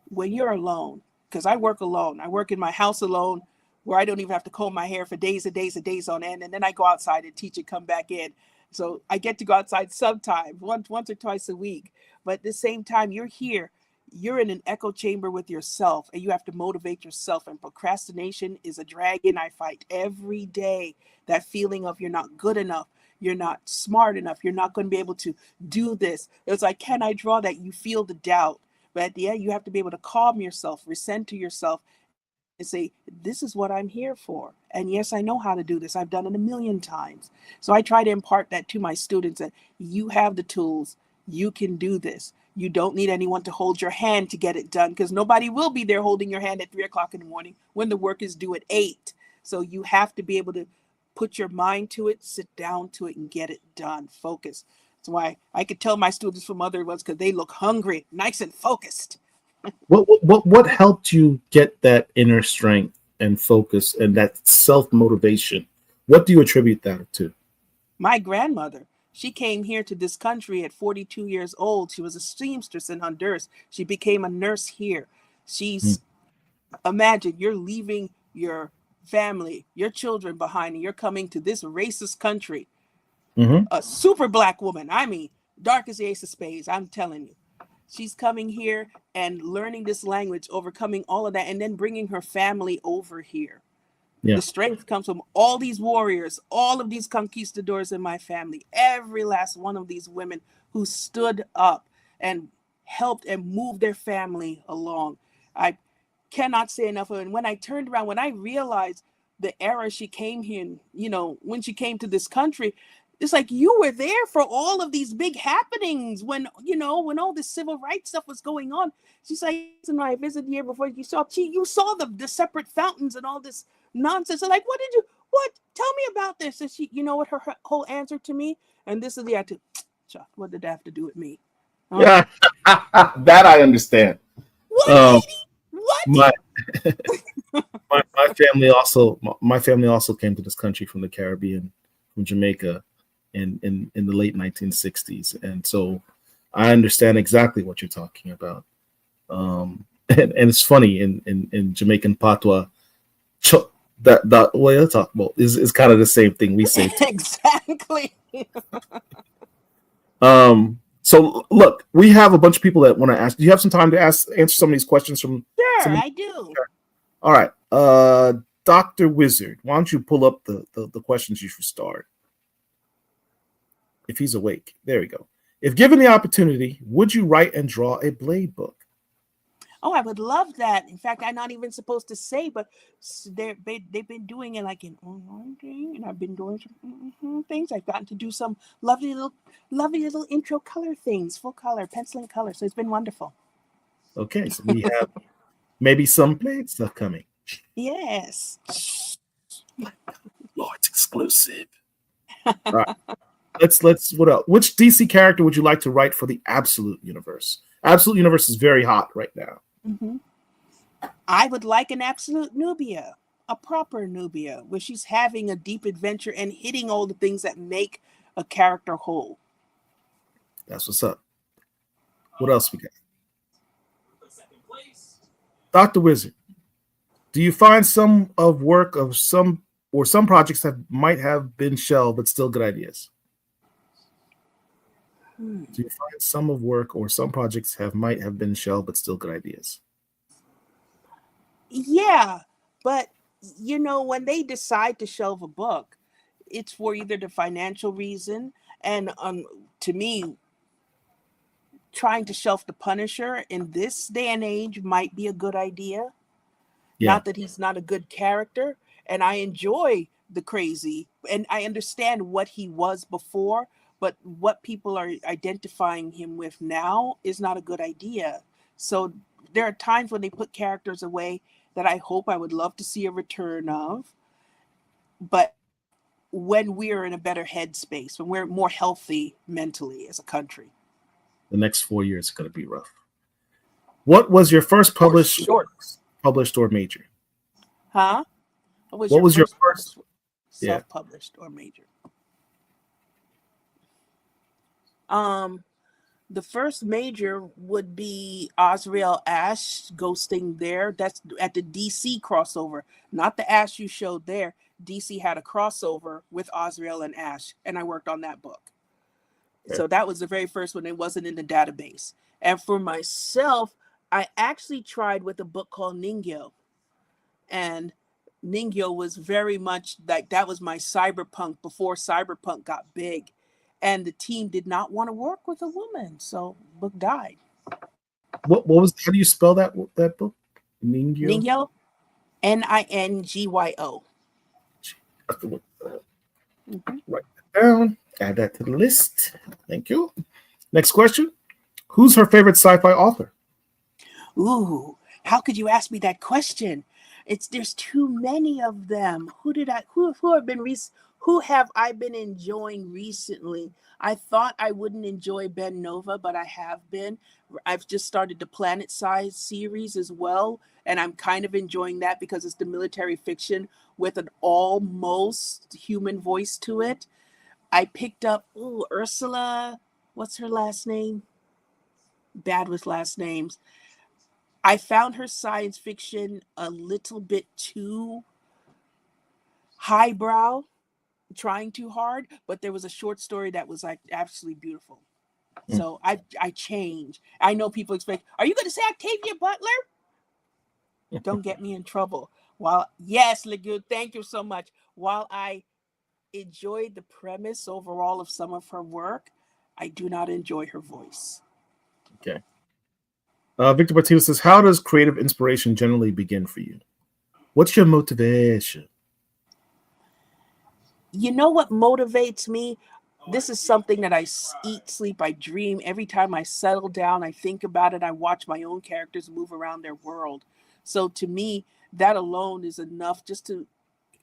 Speaker 2: when you're alone, because I work alone, I work in my house alone, where I don't even have to comb my hair for days and days and days on end, and then I go outside and teach and come back in. So I get to go outside sometimes, once or twice a week. But at the same time, you're here, you're in an echo chamber with yourself, and you have to motivate yourself. And procrastination is a dragon I fight every day. That feeling of you're not good enough, you're not smart enough, you're not going to be able to do this. It's like, can I draw that? You feel the doubt. But at the end, you have to be able to calm yourself, recenter yourself, and say, this is what I'm here for. And yes, I know how to do this. I've done it a million times. So I try to impart that to my students, that you have the tools. You can do this. You don't need anyone to hold your hand to get it done, because nobody will be there holding your hand at 3:00 in the morning when the work is due at 8. So you have to be able to put your mind to it, sit down to it, and get it done. Focus. That's why I could tell my students from other ones, because they look hungry, nice and focused.
Speaker 1: What helped you get that inner strength and focus and that self-motivation? What do you attribute that to?
Speaker 2: My grandmother. She came here to this country at 42 years old. She was a seamstress in Honduras. She became a nurse here. Imagine you're leaving your family, your children behind, and you're coming to this racist country. Mm-hmm. A super black woman. I mean, dark as the ace of spades. I'm telling you. She's coming here and learning this language, overcoming all of that, and then bringing her family over here. Yeah. The strength comes from all these warriors, all of these conquistadors in my family, every last one of these women who stood up and helped and moved their family along. I cannot say enough of it. And when I turned around, when I realized the era she came here, when she came to this country, it's like you were there for all of these big happenings when all this civil rights stuff was going on. She's like, when I visited the year before, you saw the separate fountains and all this nonsense. I'm like, what? Tell me about this. And she, what her whole answer to me? And this is the attitude. What did that have to do with me?
Speaker 1: Yeah, that I understand.
Speaker 2: What? What?
Speaker 1: My family also came to this country from the Caribbean, from Jamaica, in the late 1960s, and so I understand exactly what you're talking about. and it's funny in Jamaican patois. That way I talk about is kind of the same thing we say too.
Speaker 2: Exactly.
Speaker 1: So look, we have a bunch of people that want to ask. Do you have some time to answer some of these questions from?
Speaker 2: Sure, I do.
Speaker 1: All right, Dr. Wizard, why don't you pull up the questions you should start? If he's awake, there we go. If given the opportunity, would you write and draw a Blade book?
Speaker 2: Oh, I would love that. In fact, I'm not even supposed to say, but they've been doing it like in online thing, and I've been doing some things. I've gotten to do some lovely little intro color things, full color, pencil and color. So it's been wonderful.
Speaker 1: Okay, so we have maybe some Blade stuff coming.
Speaker 2: Yes.
Speaker 1: Oh, it's exclusive. All right. Let's what else? Which DC character would you like to write for the Absolute Universe? Absolute Universe is very hot right now.
Speaker 2: Mm-hmm. I would like an Absolute Nubia, a proper Nubia, where she's having a deep adventure and hitting all the things that make a character whole.
Speaker 1: That's what's up. What else we got? Dr. Wizard, do you find some projects that might have been shelved but still good ideas? Do you find some of work or some projects might have been shelved but still good ideas?
Speaker 2: Yeah, but when they decide to shelve a book, it's for either the financial reason, and to me, trying to shelf the Punisher in this day and age might be a good idea. Yeah. Not that he's not a good character, and I enjoy the crazy, and I understand what he was before. But what people are identifying him with now is not a good idea. So there are times when they put characters away that I would love to see a return of. But when we're in a better headspace, when we're more healthy mentally as a country.
Speaker 1: The next 4 years are going to be rough. What was your first published or major?
Speaker 2: Huh?
Speaker 1: What was your first
Speaker 2: self-published or major? The first major would be Azrael Ash ghosting there. That's at the DC crossover, not the Ash you showed there. DC had a crossover with Azrael and Ash, and I worked on that book. Okay. So that was the very first one. It wasn't in the database. And for myself, I actually tried with a book called Ningyo. And Ningyo was very much like, that was my cyberpunk before cyberpunk got big. And the team did not want to work with a woman, so book died.
Speaker 1: What was? How do you spell that book? Ningyo.
Speaker 2: Ningyo, Ningyo.
Speaker 1: Write that down. Add that to the list. Thank you. Next question: who's her favorite sci-fi author?
Speaker 2: Ooh, how could you ask me that question? There's too many of them. Who have I been enjoying recently? I thought I wouldn't enjoy Ben Nova, but I have been. I've just started the Planet Size series as well, and I'm kind of enjoying that because it's the military fiction with an almost human voice to it. I picked up Ursula. What's her last name? Bad with last names. I found her science fiction a little bit too highbrow, trying too hard, but there was a short story that was like absolutely beautiful. So I changed. I know people expect, are you going to say Octavia Butler? Don't get me in trouble. Yes, Legood, thank you so much. While I enjoyed the premise overall of some of her work, I do not enjoy her voice.
Speaker 1: Okay. Victor Martinez says, how does creative inspiration generally begin for you? What's your motivation?
Speaker 2: You know what motivates me? This is something that I eat, sleep, I dream. Every time I settle down, I think about it. I watch my own characters move around their world. So to me, that alone is enough just to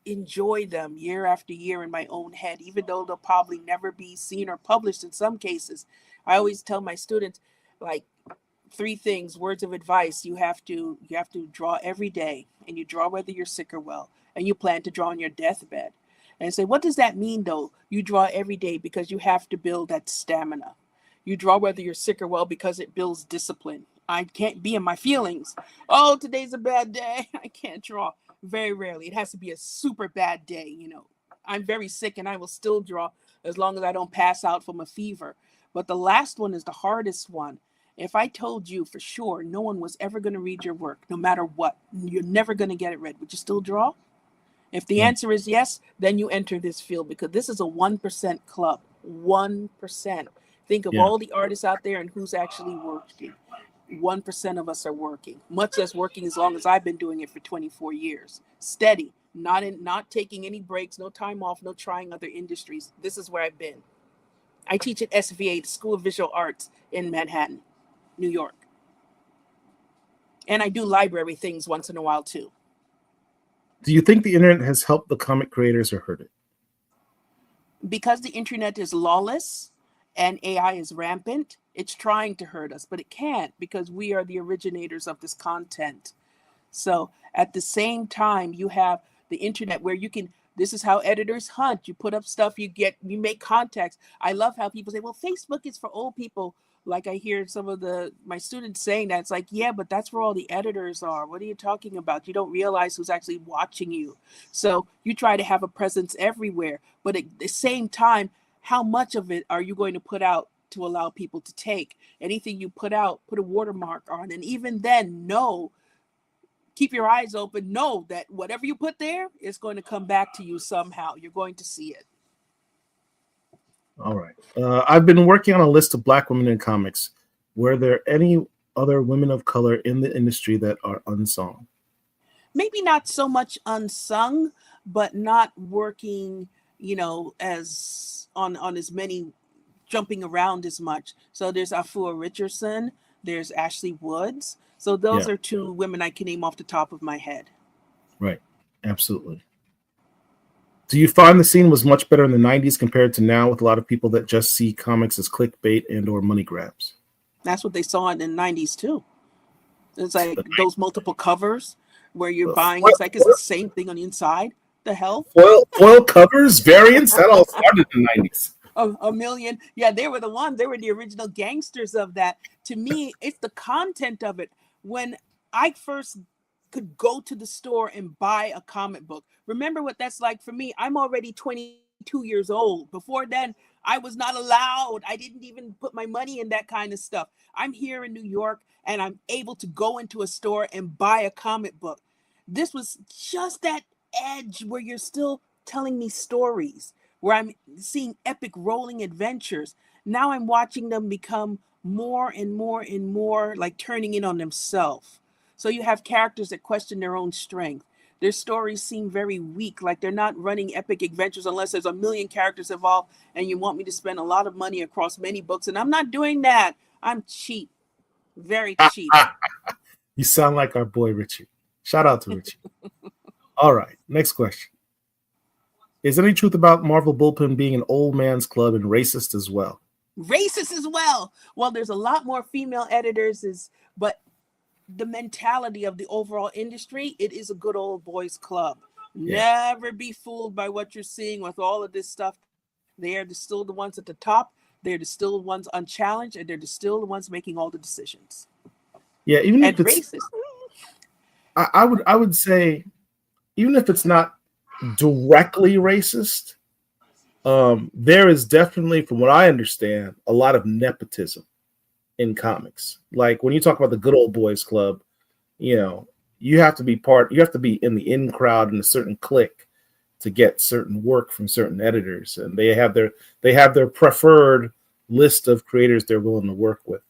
Speaker 2: enjoy them year after year in my own head, even though they'll probably never be seen or published in some cases. I always tell my students, like, 3 things, words of advice. You have to draw every day, and you draw whether you're sick or well, and you plan to draw on your deathbed. And I say, what does that mean though? You draw every day because you have to build that stamina. You draw whether you're sick or well because it builds discipline. I can't be in my feelings. Oh, today's a bad day. I can't draw. Very rarely. It has to be a super bad day. You know, I'm very sick and I will still draw as long as I don't pass out from a fever. But the last one is the hardest one. If I told you for sure no one was ever going to read your work, no matter what, you're never going to get it read, would you still draw? If the answer is yes, then you enter this field, because this is a 1% club. 1%. Think of all the artists out there and who's actually working. 1% of us are working, much less working as long as I've been doing it for 24 years. Steady, not taking any breaks, no time off, no trying other industries. This is where I've been. I teach at SVA, the School of Visual Arts in Manhattan, New York. And I do library things once in a while too.
Speaker 1: Do you think the internet has helped the comic creators or hurt it?
Speaker 2: Because the internet is lawless and AI is rampant, it's trying to hurt us, but it can't, because we are the originators of this content. So at the same time, you have the internet where you can, this is how editors hunt. You put up stuff, you make contacts. I love how people say, well, Facebook is for old people. Like I hear some of my students saying that. It's like, yeah, but that's where all the editors are. What are you talking about? You don't realize who's actually watching you. So you try to have a presence everywhere. But at the same time, how much of it are you going to put out to allow people to take? Anything you put out, put a watermark on. And even then, keep your eyes open. Know that whatever you put there is going to come back to you somehow. You're going to see it.
Speaker 1: All right. I've been working on a list of Black women in comics. Were there any other women of color in the industry that are unsung?
Speaker 2: Maybe not so much unsung, but not working, as on as many, jumping around as much. So there's Afua Richardson, there's Ashley Woods. So those are two women I can name off the top of my head.
Speaker 1: Right. Absolutely. Do you find the scene was much better in the 90s compared to now, with a lot of people that just see comics as clickbait and or money grabs?
Speaker 2: That's what they saw in the 90s too. It's like those multiple covers where you're buying, it's the same thing on the inside. The hell?
Speaker 1: Foil covers, variants, that all started in the 90s.
Speaker 2: A million. Yeah, they were the ones. They were the original gangsters of that. To me, it's the content of it. When I first could go to the store and buy a comic book, remember what that's like for me. I'm already 22 years old. Before then, I was not allowed. I didn't even put my money in that kind of stuff. I'm here in New York and I'm able to go into a store and buy a comic book. This was just that edge where you're still telling me stories, where I'm seeing epic rolling adventures. Now I'm watching them become more and more and more like turning in on themselves. So you have characters that question their own strength. Their stories seem very weak, like they're not running epic adventures unless there's a million characters involved and you want me to spend a lot of money across many books. And I'm not doing that. I'm cheap. Very cheap.
Speaker 1: You sound like our boy Richie. Shout out to Richie. All right, next question. Is there any truth about Marvel Bullpen being an old man's club and racist as well?
Speaker 2: Racist as well. Well, there's a lot more female editors, but the mentality of the overall industry, it is a good old boys club. Yeah. Never be fooled by what you're seeing with all of this stuff. They are still the ones at the top. They're still the ones unchallenged, and they're still the ones making all the decisions.
Speaker 1: Yeah, even if it's racist. I would say, even if it's not directly racist, there is definitely, from what I understand, a lot of nepotism in comics. Like when you talk about the good old boys club, you have to be in the in crowd in a certain clique to get certain work from certain editors, and they have their preferred list of creators they're willing to work with.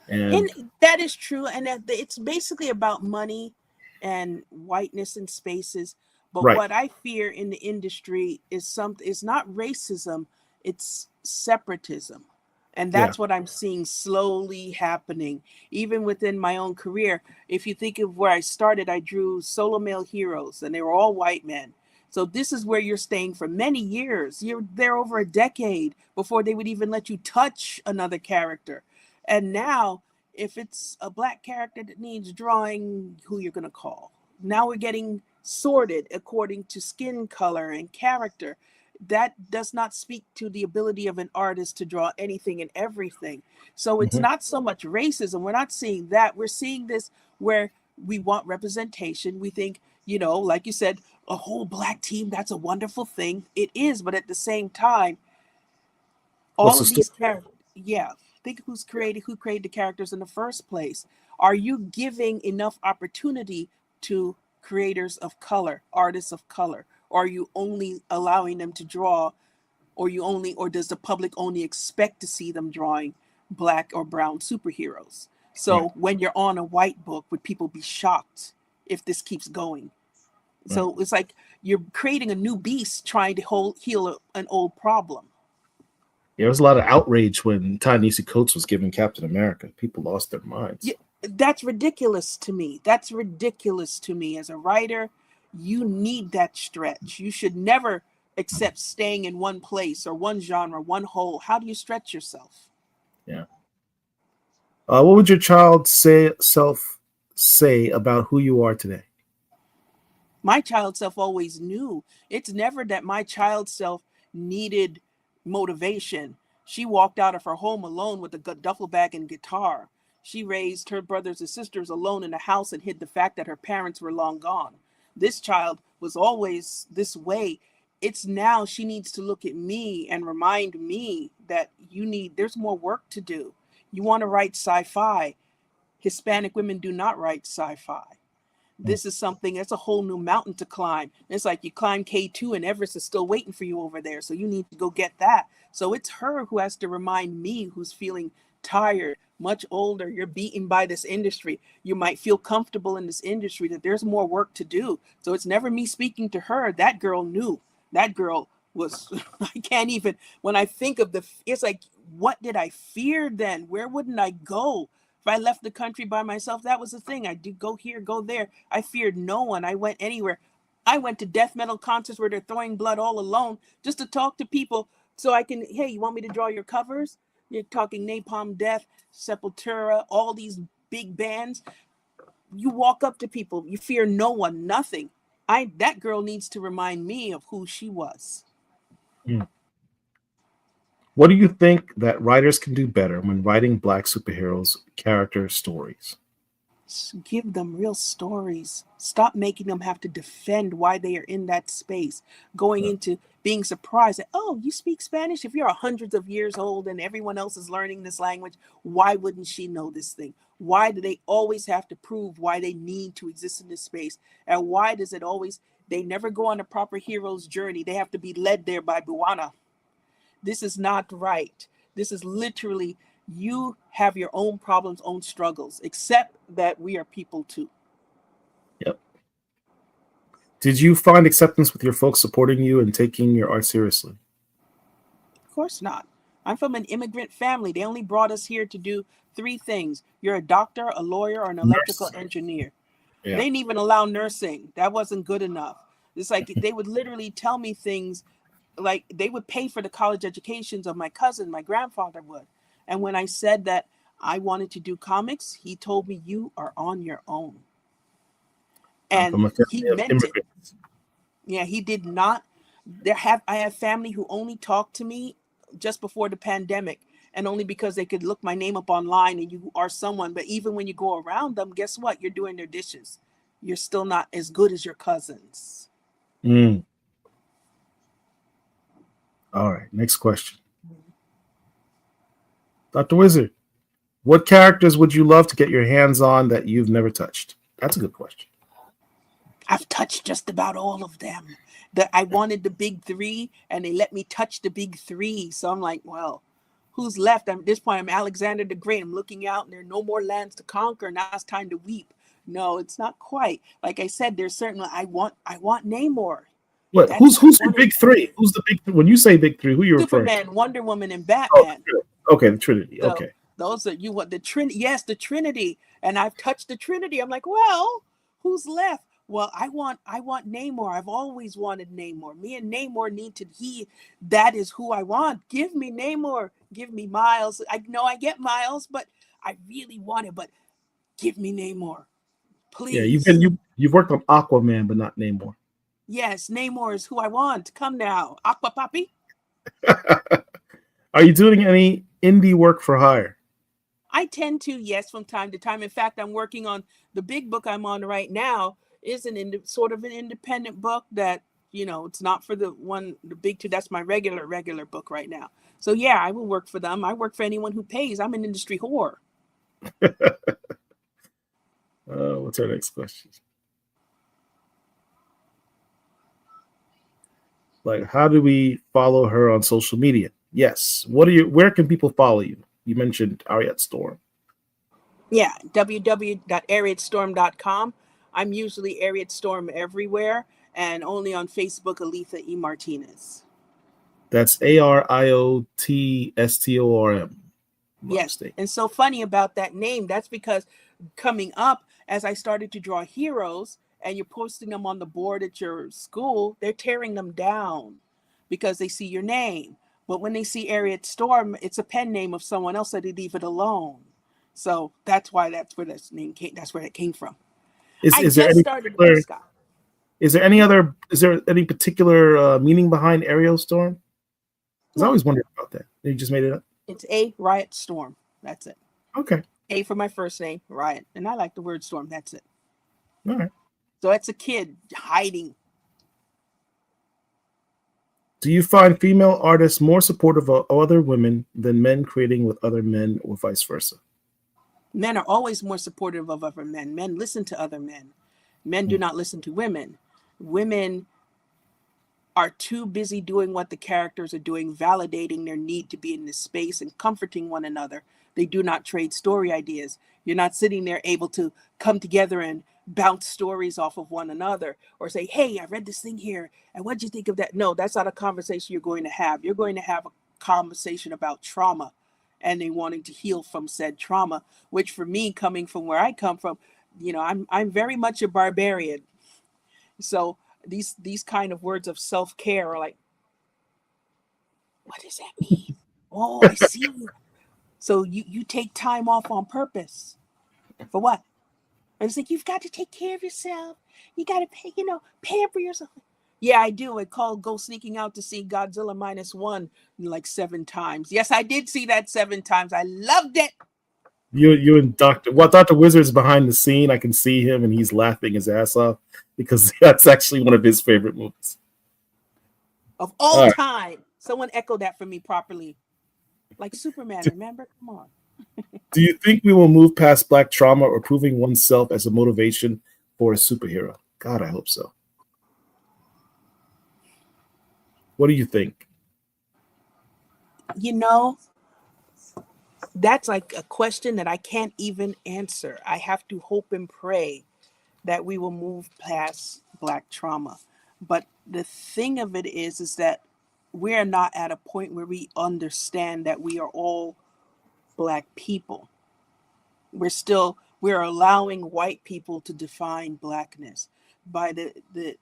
Speaker 1: And
Speaker 2: that is true, and it's basically about money and whiteness in spaces. But what I fear in the industry is not racism, it's separatism. And that's what I'm seeing slowly happening, even within my own career. If you think of where I started, I drew solo male heroes, and they were all white men. So this is where you're staying for many years. You're there over a decade before they would even let you touch another character. And now, if it's a Black character that needs drawing, who you're going to call? Now we're getting sorted according to skin color and character. that does not speak to the ability of an artist to draw anything and everything. So it's not so much racism. We're not seeing that. We're seeing this where we want representation. We think, you know, like you said, a whole Black team, that's a wonderful thing. It is, but at the same time, all of these characters, think who created the characters in the first place. Are you giving enough opportunity to creators of color, artists of color? Or are you only allowing them to draw, or does the public only expect to see them drawing Black or brown superheroes? So when you're on a white book, would people be shocked if this keeps going? So it's like you're creating a new beast trying to heal an old problem.
Speaker 1: Yeah, there was a lot of outrage when Ta-Nehisi Coates was given Captain America. People lost their minds.
Speaker 2: Yeah, that's ridiculous to me. That's ridiculous to me. As a writer, you need that stretch. You should never accept staying in one place or one genre, one hole. How do you stretch yourself?
Speaker 1: Yeah. What would your child self say about who you are today?
Speaker 2: My child self always knew. It's never that my child self needed motivation. She walked out of her home alone with a duffel bag and guitar. She raised her brothers and sisters alone in the house and hid the fact that her parents were long gone. This child was always this way. It's now she needs to look at me and remind me that there's more work to do. You want to write sci-fi. Hispanic women do not write sci-fi. This is something that's a whole new mountain to climb. It's like you climb K2 and Everest is still waiting for you over there. So you need to go get that. So it's her who has to remind me, who's feeling tired, much older. You're beaten by this industry. You might feel comfortable in this industry, that there's more work to do. So it's never me speaking to her. That girl knew. That girl was, I can't even, when I think of it's like, what did I fear then? Where wouldn't I go? If I left the country by myself, that was the thing. I did go here, go there. I feared no one. I went anywhere. I went to death metal concerts where they're throwing blood all alone just to talk to people so I can, hey, you want me to draw your covers? You're talking Napalm Death, Sepultura, all these big bands. You walk up to people. You fear no one, nothing. That girl needs to remind me of who she was.
Speaker 1: What do you think that writers can do better when writing Black superheroes character stories?
Speaker 2: Give them real stories. Stop making them have to defend why they are in that space. Going into being surprised that, oh, you speak Spanish? If you're hundreds of years old and everyone else is learning this language, why wouldn't she know this thing? Why do they always have to prove why they need to exist in this space? And why does it always, they never go on a proper hero's journey. They have to be led there by Buana. This is not right. This is literally, you have your own problems, own struggles, except that we are people too.
Speaker 1: Yep. Did you find acceptance with your folks supporting you and taking your art seriously?
Speaker 2: Of course not. I'm from an immigrant family. They only brought us here to do 3 things. You're a doctor, a lawyer, or an electrical engineer. Yeah. They didn't even allow nursing. That wasn't good enough. It's like they would literally tell me things like they would pay for the college educations of my cousin, my grandfather would. And when I said that I wanted to do comics, he told me, you are on your own. And he meant it. Yeah, he did not. I have family who only talked to me just before the pandemic, and only because they could look my name up online and you are someone. But even when you go around them, guess what? You're doing their dishes. You're still not as good as your cousins.
Speaker 1: All right, next question. Dr. Wizard, what characters would you love to get your hands on that you've never touched? That's a good question.
Speaker 2: I've touched just about all of them. I wanted the big 3, and they let me touch the big 3. So I'm like, well, who's left? At this point, I'm Alexander the Great. I'm looking out, and there are no more lands to conquer. Now it's time to weep. No, it's not quite. Like I said, there's certainly, I want Namor.
Speaker 1: What? Who's the big 3? Who's the big? When you say big 3, who you're referring to?
Speaker 2: Superman, Wonder Woman, and Batman.
Speaker 1: Okay, the Trinity.
Speaker 2: So
Speaker 1: okay,
Speaker 2: those are you. What the Trinity? Yes, the Trinity. And I've touched the Trinity. I'm like, well, who's left? Well, I want Namor. I've always wanted Namor. Me and Namor need to. That is who I want. Give me Namor. Give me Miles. I know I get Miles, but I really want it. But give me Namor, please.
Speaker 1: Yeah, you've worked on Aquaman, but not Namor.
Speaker 2: Yes, Namor is who I want. Come now, Aqua Papi.
Speaker 1: Are you doing any indie work for hire?
Speaker 2: I tend to, yes, from time to time. In fact, I'm working on the big book I'm on right now is sort of an independent book that, it's not for the big two. That's my regular book right now. So yeah, I will work for them. I work for anyone who pays. I'm an industry whore.
Speaker 1: What's our next question? Like, how do we follow her on social media? Yes. Where can people follow you? You mentioned Ariat Storm.
Speaker 2: Yeah, www.ariatstorm.com. I'm usually Ariat Storm everywhere and only on Facebook, Alitha E. Martinez.
Speaker 1: That's ARIOTSTORM.
Speaker 2: Yes. And so funny about that name, that's because coming up, as I started to draw heroes and you're posting them on the board at your school, they're tearing them down because they see your name. But when they see Ariat Storm, it's a pen name of someone else, so they leave it alone. So that's why that's where this name came. That's where it came from.
Speaker 1: Is there any particular meaning behind Ariel Storm? Because I always wondered about that. You just made it up.
Speaker 2: It's A Riot Storm. That's it.
Speaker 1: Okay.
Speaker 2: A for my first name, Riot, and I like the word storm. That's it.
Speaker 1: All right.
Speaker 2: So it's a kid hiding.
Speaker 1: Do you find female artists more supportive of other women than men creating with other men, or vice versa?
Speaker 2: Men are always more supportive of other men. Men listen to other men. Men do not listen to women. Women are too busy doing what the characters are doing, validating their need to be in this space and comforting one another. They do not trade story ideas. You're not sitting there able to come together and bounce stories off of one another or say, hey, I read this thing here, and what'd you think of that? No, that's not a conversation you're going to have. You're going to have a conversation about trauma and they wanting to heal from said trauma, which for me, coming from where I come from, I'm very much a barbarian. So these kind of words of self-care are like, what does that mean? Oh, I see. So you take time off on purpose. For what? And it's like, you've got to take care of yourself. You got to pamper yourself. Yeah, I do. It called go sneaking out to see Godzilla -1 like 7 times. Yes, I did see that 7 times. I loved it.
Speaker 1: You and Dr. Wizard's behind the scene. I can see him and he's laughing his ass off because that's actually one of his favorite movies.
Speaker 2: Of all time. Someone echoed that for me properly. Like Superman, remember? Come on.
Speaker 1: Do you think we will move past Black trauma or proving oneself as a motivation for a superhero? God, I hope so. What do you think?
Speaker 2: That's like a question that I can't even answer. I have to hope and pray that we will move past Black trauma. But the thing of it is that we're not at a point where we understand that we are all Black people. We're allowing white people to define Blackness. By the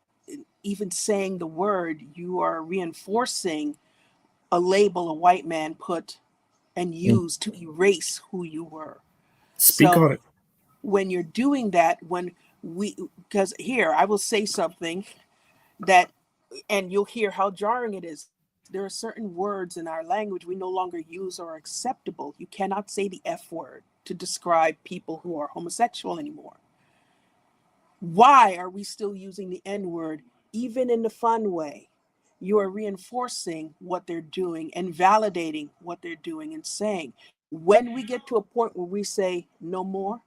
Speaker 2: even saying the word, you are reinforcing a label a white man put and used to erase who you were.
Speaker 1: Speak on it.
Speaker 2: When you're doing that, because here, I will say something that, and you'll hear how jarring it is. There are certain words in our language we no longer use or are acceptable. You cannot say the F word to describe people who are homosexual anymore. Why are we still using the N word, even in the fun way? You are reinforcing what they're doing and validating what they're doing and saying. When we get to a point where we say, no more,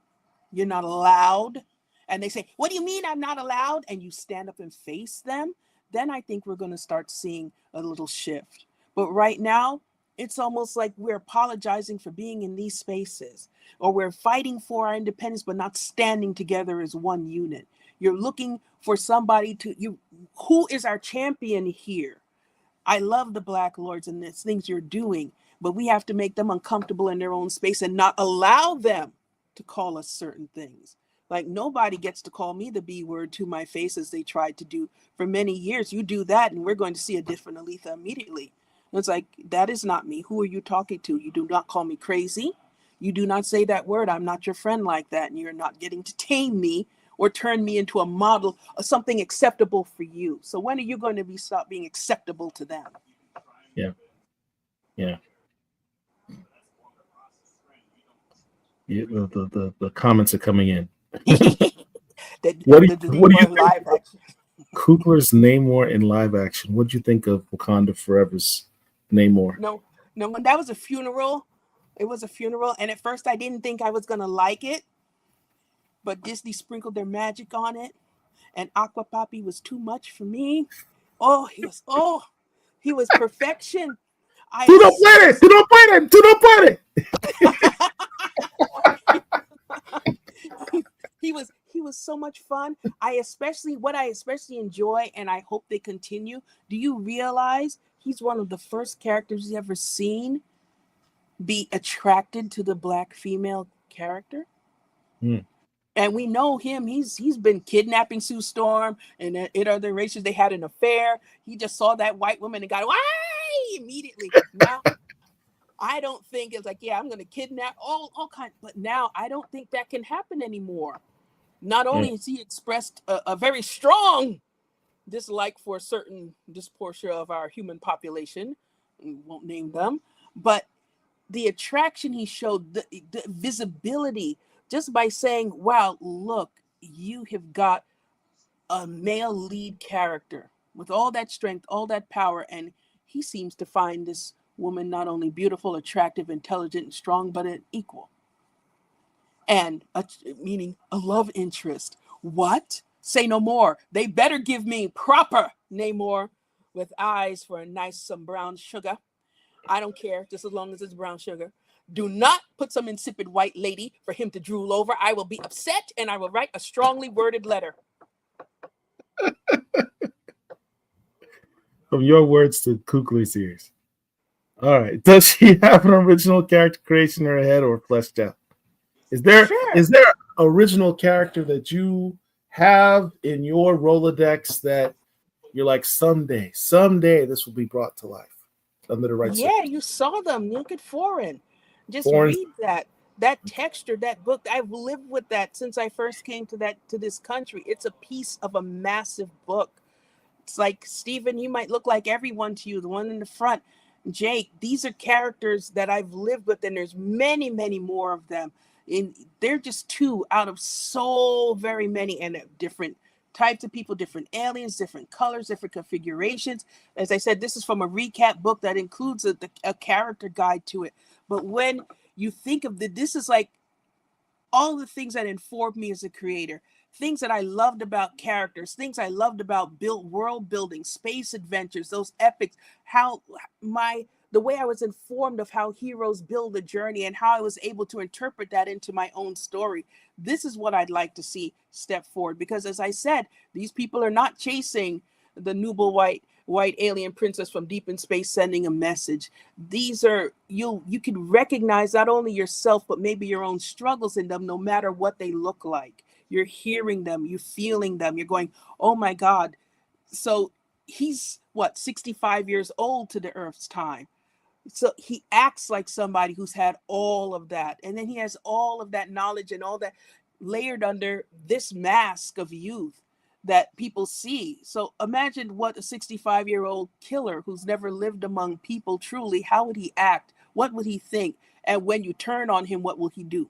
Speaker 2: you're not allowed, and they say, what do you mean I'm not allowed? And you stand up and face them, then I think we're going to start seeing a little shift. But right now, it's almost like we're apologizing for being in these spaces, or we're fighting for our independence, but not standing together as one unit. You're looking for somebody who is our champion here? I love the Black Lords and the things you're doing, but we have to make them uncomfortable in their own space and not allow them to call us certain things. Like, nobody gets to call me the B word to my face as they tried to do for many years. You do that and we're going to see a different Alitha immediately. And it's like, that is not me. Who are you talking to? You do not call me crazy. You do not say that word. I'm not your friend like that. And you're not getting to tame me or turn me into a model of something acceptable for you. So when are you going to stop being acceptable to them?
Speaker 1: Yeah. The comments are coming in. What do you think?
Speaker 2: Live action.
Speaker 1: Coogler's Namor in live action. What do you think of Wakanda Forever's Namor?
Speaker 2: No, that was a funeral. It was a funeral, and at first I didn't think I was gonna like it, but Disney sprinkled their magic on it, and Aqua Papi was too much for me. He was perfection.
Speaker 1: Do not play it!
Speaker 2: He was so much fun. What I especially enjoy, and I hope they continue. Do you realize he's one of the first characters you ever seen be attracted to the Black female character? And we know him. He's been kidnapping Sue Storm, and in other races they had an affair. He just saw that white woman and got why immediately. Now I don't think it's like, yeah, I'm going to kidnap all kinds. But now I don't think that can happen anymore. Not only has he expressed a very strong dislike for this portion of our human population, we won't name them, but the attraction he showed, the visibility, just by saying, wow, look, you have got a male lead character with all that strength, all that power, and he seems to find this woman not only beautiful, attractive, intelligent, and strong, but an equal. And meaning a love interest. What? Say no more. They better give me proper Namor with eyes for a nice some brown sugar. I don't care, just as long as it's brown sugar. Do not put some insipid white lady for him to drool over. I will be upset, and I will write a strongly worded letter.
Speaker 1: From your words to Kukli's ears. All right. Does she have an original character creation in her head or fleshed out? Is there original character that you have in your Rolodex that you're like, someday this will be brought to life under the right
Speaker 2: circumstances? You saw them. Look at Foreign. Just read that texture, that book. I've lived with that since I first came to this country. It's a piece of a massive book. It's like, Stephen, you might look like everyone to you, the one in the front. Jake, these are characters that I've lived with, and there's many, many more of them. And they're just two out of so very many, and different types of people, different aliens, different colors, different configurations. As I said, this is from a recap book that includes a character guide to it. But when you think of this is like all the things that informed me as a creator, things that I loved about characters, things I loved about world building, space adventures, those epics, the way I was informed of how heroes build a journey and how I was able to interpret that into my own story. This is what I'd like to see step forward, because as I said, these people are not chasing the noble white alien princess from deep in space sending a message. These are, you can recognize not only yourself, but maybe your own struggles in them, no matter what they look like. You're hearing them, you're feeling them, you're going, oh my God. So he's 65 years old to the Earth's time. So he acts like somebody who's had all of that. And then he has all of that knowledge and all that layered under this mask of youth that people see. So imagine what a 65-year-old killer who's never lived among people truly, how would he act? What would he think? And when you turn on him, what will he do?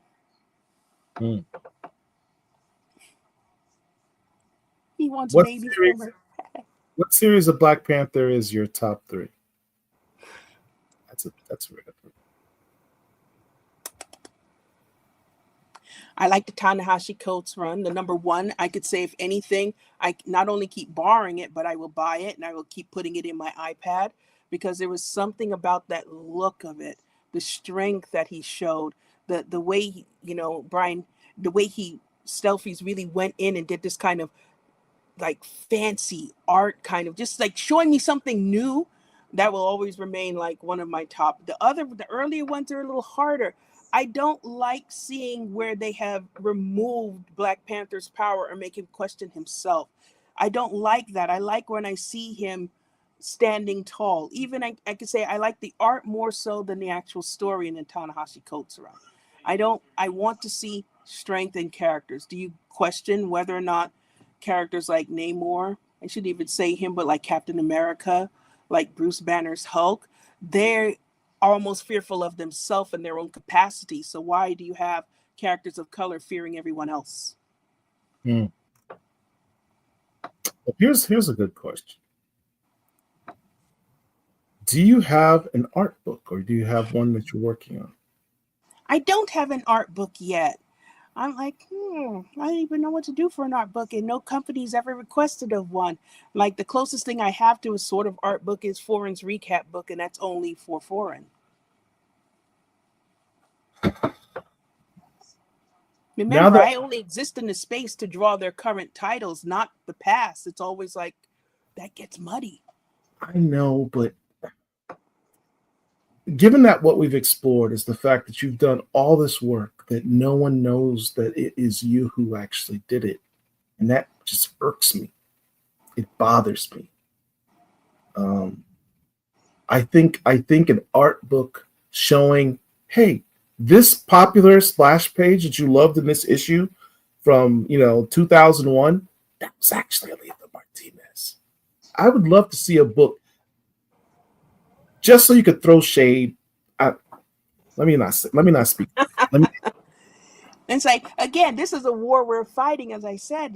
Speaker 2: He wants babies from her.
Speaker 1: What series of Black Panther is your top 3? That's a rare.
Speaker 2: I like the Ta-Nehisi Coates run. The number 1, I could say, if anything, I not only keep borrowing it, but I will buy it and I will keep putting it in my iPad, because there was something about that look of it, the strength that he showed, the way, Brian, the way Stelfies really went in and did this kind of like fancy art, kind of just like showing me something new. That will always remain like one of my top. The earlier ones are a little harder. I don't like seeing where they have removed Black Panther's power or make him question himself. I don't like that. I like when I see him standing tall. Even I could say I like the art more so than the actual story in the Ta-Nehisi Coates run. I want to see strength in characters. Do you question whether or not characters like Namor, I shouldn't even say him, but like Captain America, like Bruce Banner's Hulk, they're almost fearful of themselves and their own capacity. So why do you have characters of color fearing everyone else?
Speaker 1: Well, here's a good question. Do you have an art book, or do you have one that you're working on?
Speaker 2: I don't have an art book yet. I'm like, I don't even know what to do for an art book, and no company's ever requested of one. Like the closest thing I have to a sort of art book is Foreign's recap book, and that's only for Foreign. Remember, I only exist in the space to draw their current titles, not the past. It's always like that gets muddy.
Speaker 1: I know, but given that what we've explored is the fact that you've done all this work, that no one knows that it is you who actually did it, and that just irks me. It bothers me. I think an art book showing, hey, this popular splash page that you loved in this issue from 2001, that was actually Alitha Martinez. I would love to see a book just so you could throw shade. Let me not speak.
Speaker 2: It's like, again, this is a war we're fighting. As I said,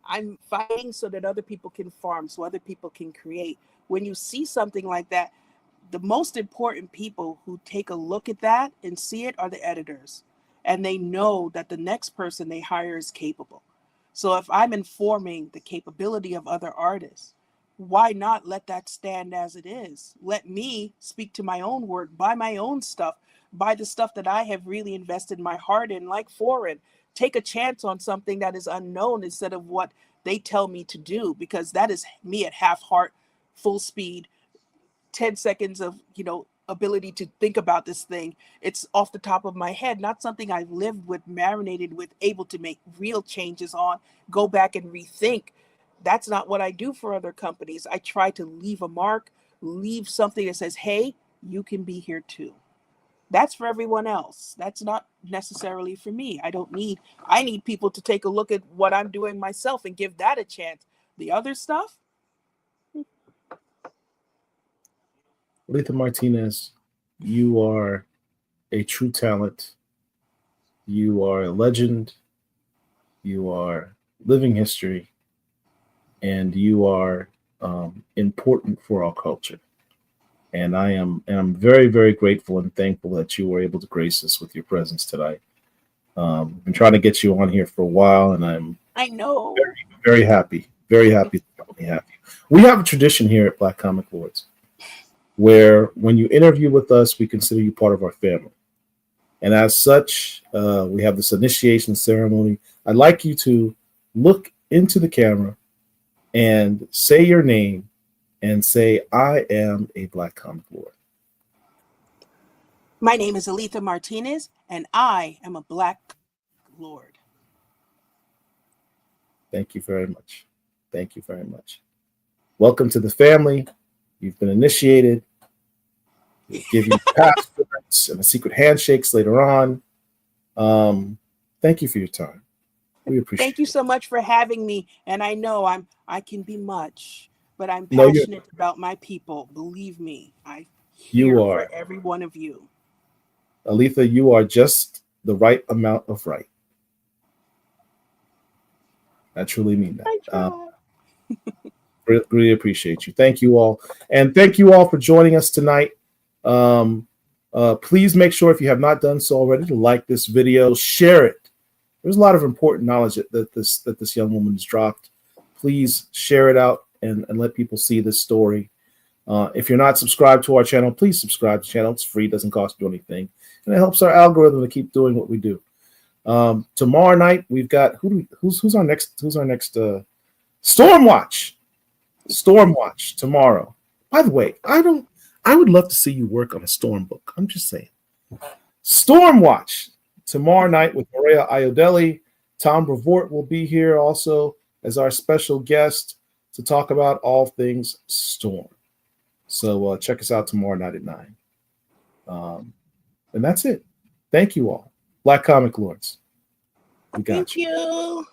Speaker 2: I'm fighting so that other people can farm, so other people can create. When you see something like that, the most important people who take a look at that and see it are the editors. And they know that the next person they hire is capable. So if I'm informing the capability of other artists, why not let that stand as it is? Let me speak to my own work, buy my own stuff, buy the stuff that I have really invested my heart in, like Foreign. Take a chance on something that is unknown instead of what they tell me to do, because that is me at half heart, full speed, 10 seconds of, ability to think about this thing. It's off the top of my head, not something I've lived with, marinated with, able to make real changes on, go back and rethink. That's not what I do for other companies. I try to leave a mark, leave something that says, hey, you can be here too. That's for everyone else. That's not necessarily for me. I need people to take a look at what I'm doing myself and give that a chance. The other stuff,
Speaker 1: Alitha Martinez, you are a true talent. You are a legend. You are living history, and you are important for our culture. And I'm very, very grateful and thankful that you were able to grace us with your presence tonight. I've been trying to get you on here for a while, and
Speaker 2: I know.
Speaker 1: very happy to have you. We have a tradition here at Black Comic Lords where when you interview with us, we consider you part of our family. And as such, we have this initiation ceremony. I'd like you to look into the camera and say your name and say, I am a Black Comic Lord.
Speaker 2: My name is Alitha Martinez, and I am a Black Lord.
Speaker 1: Thank you very much. Thank you very much. Welcome to the family. You've been initiated. We'll give you passports and the secret handshakes later on. Thank you for your time. We appreciate it.
Speaker 2: Thank you so much for having me. And I know I can be much, but I'm passionate about my people. Believe me, I'm here for every one of you.
Speaker 1: Alitha, you are just the right amount of right. I truly mean that.
Speaker 2: I try.
Speaker 1: Really appreciate you. Thank you all. And thank you all for joining us tonight. Please make sure, if you have not done so already, to like this video, share it. There's a lot of important knowledge that this young woman has dropped. Please share it out and let people see this story. If you're not subscribed to our channel, please subscribe to the channel. It's free, doesn't cost you anything. And it helps our algorithm to keep doing what we do. Tomorrow night, we've got who's our next Stormwatch. Stormwatch tomorrow. By the way, I would love to see you work on a Storm book. I'm just saying. Stormwatch tomorrow night with Maria Iodelli. Tom Brevoort will be here also as our special guest to talk about all things Storm. So check us out tomorrow night at 9. And that's it. Thank you all. Black Comic Lords. We got
Speaker 2: Thank you.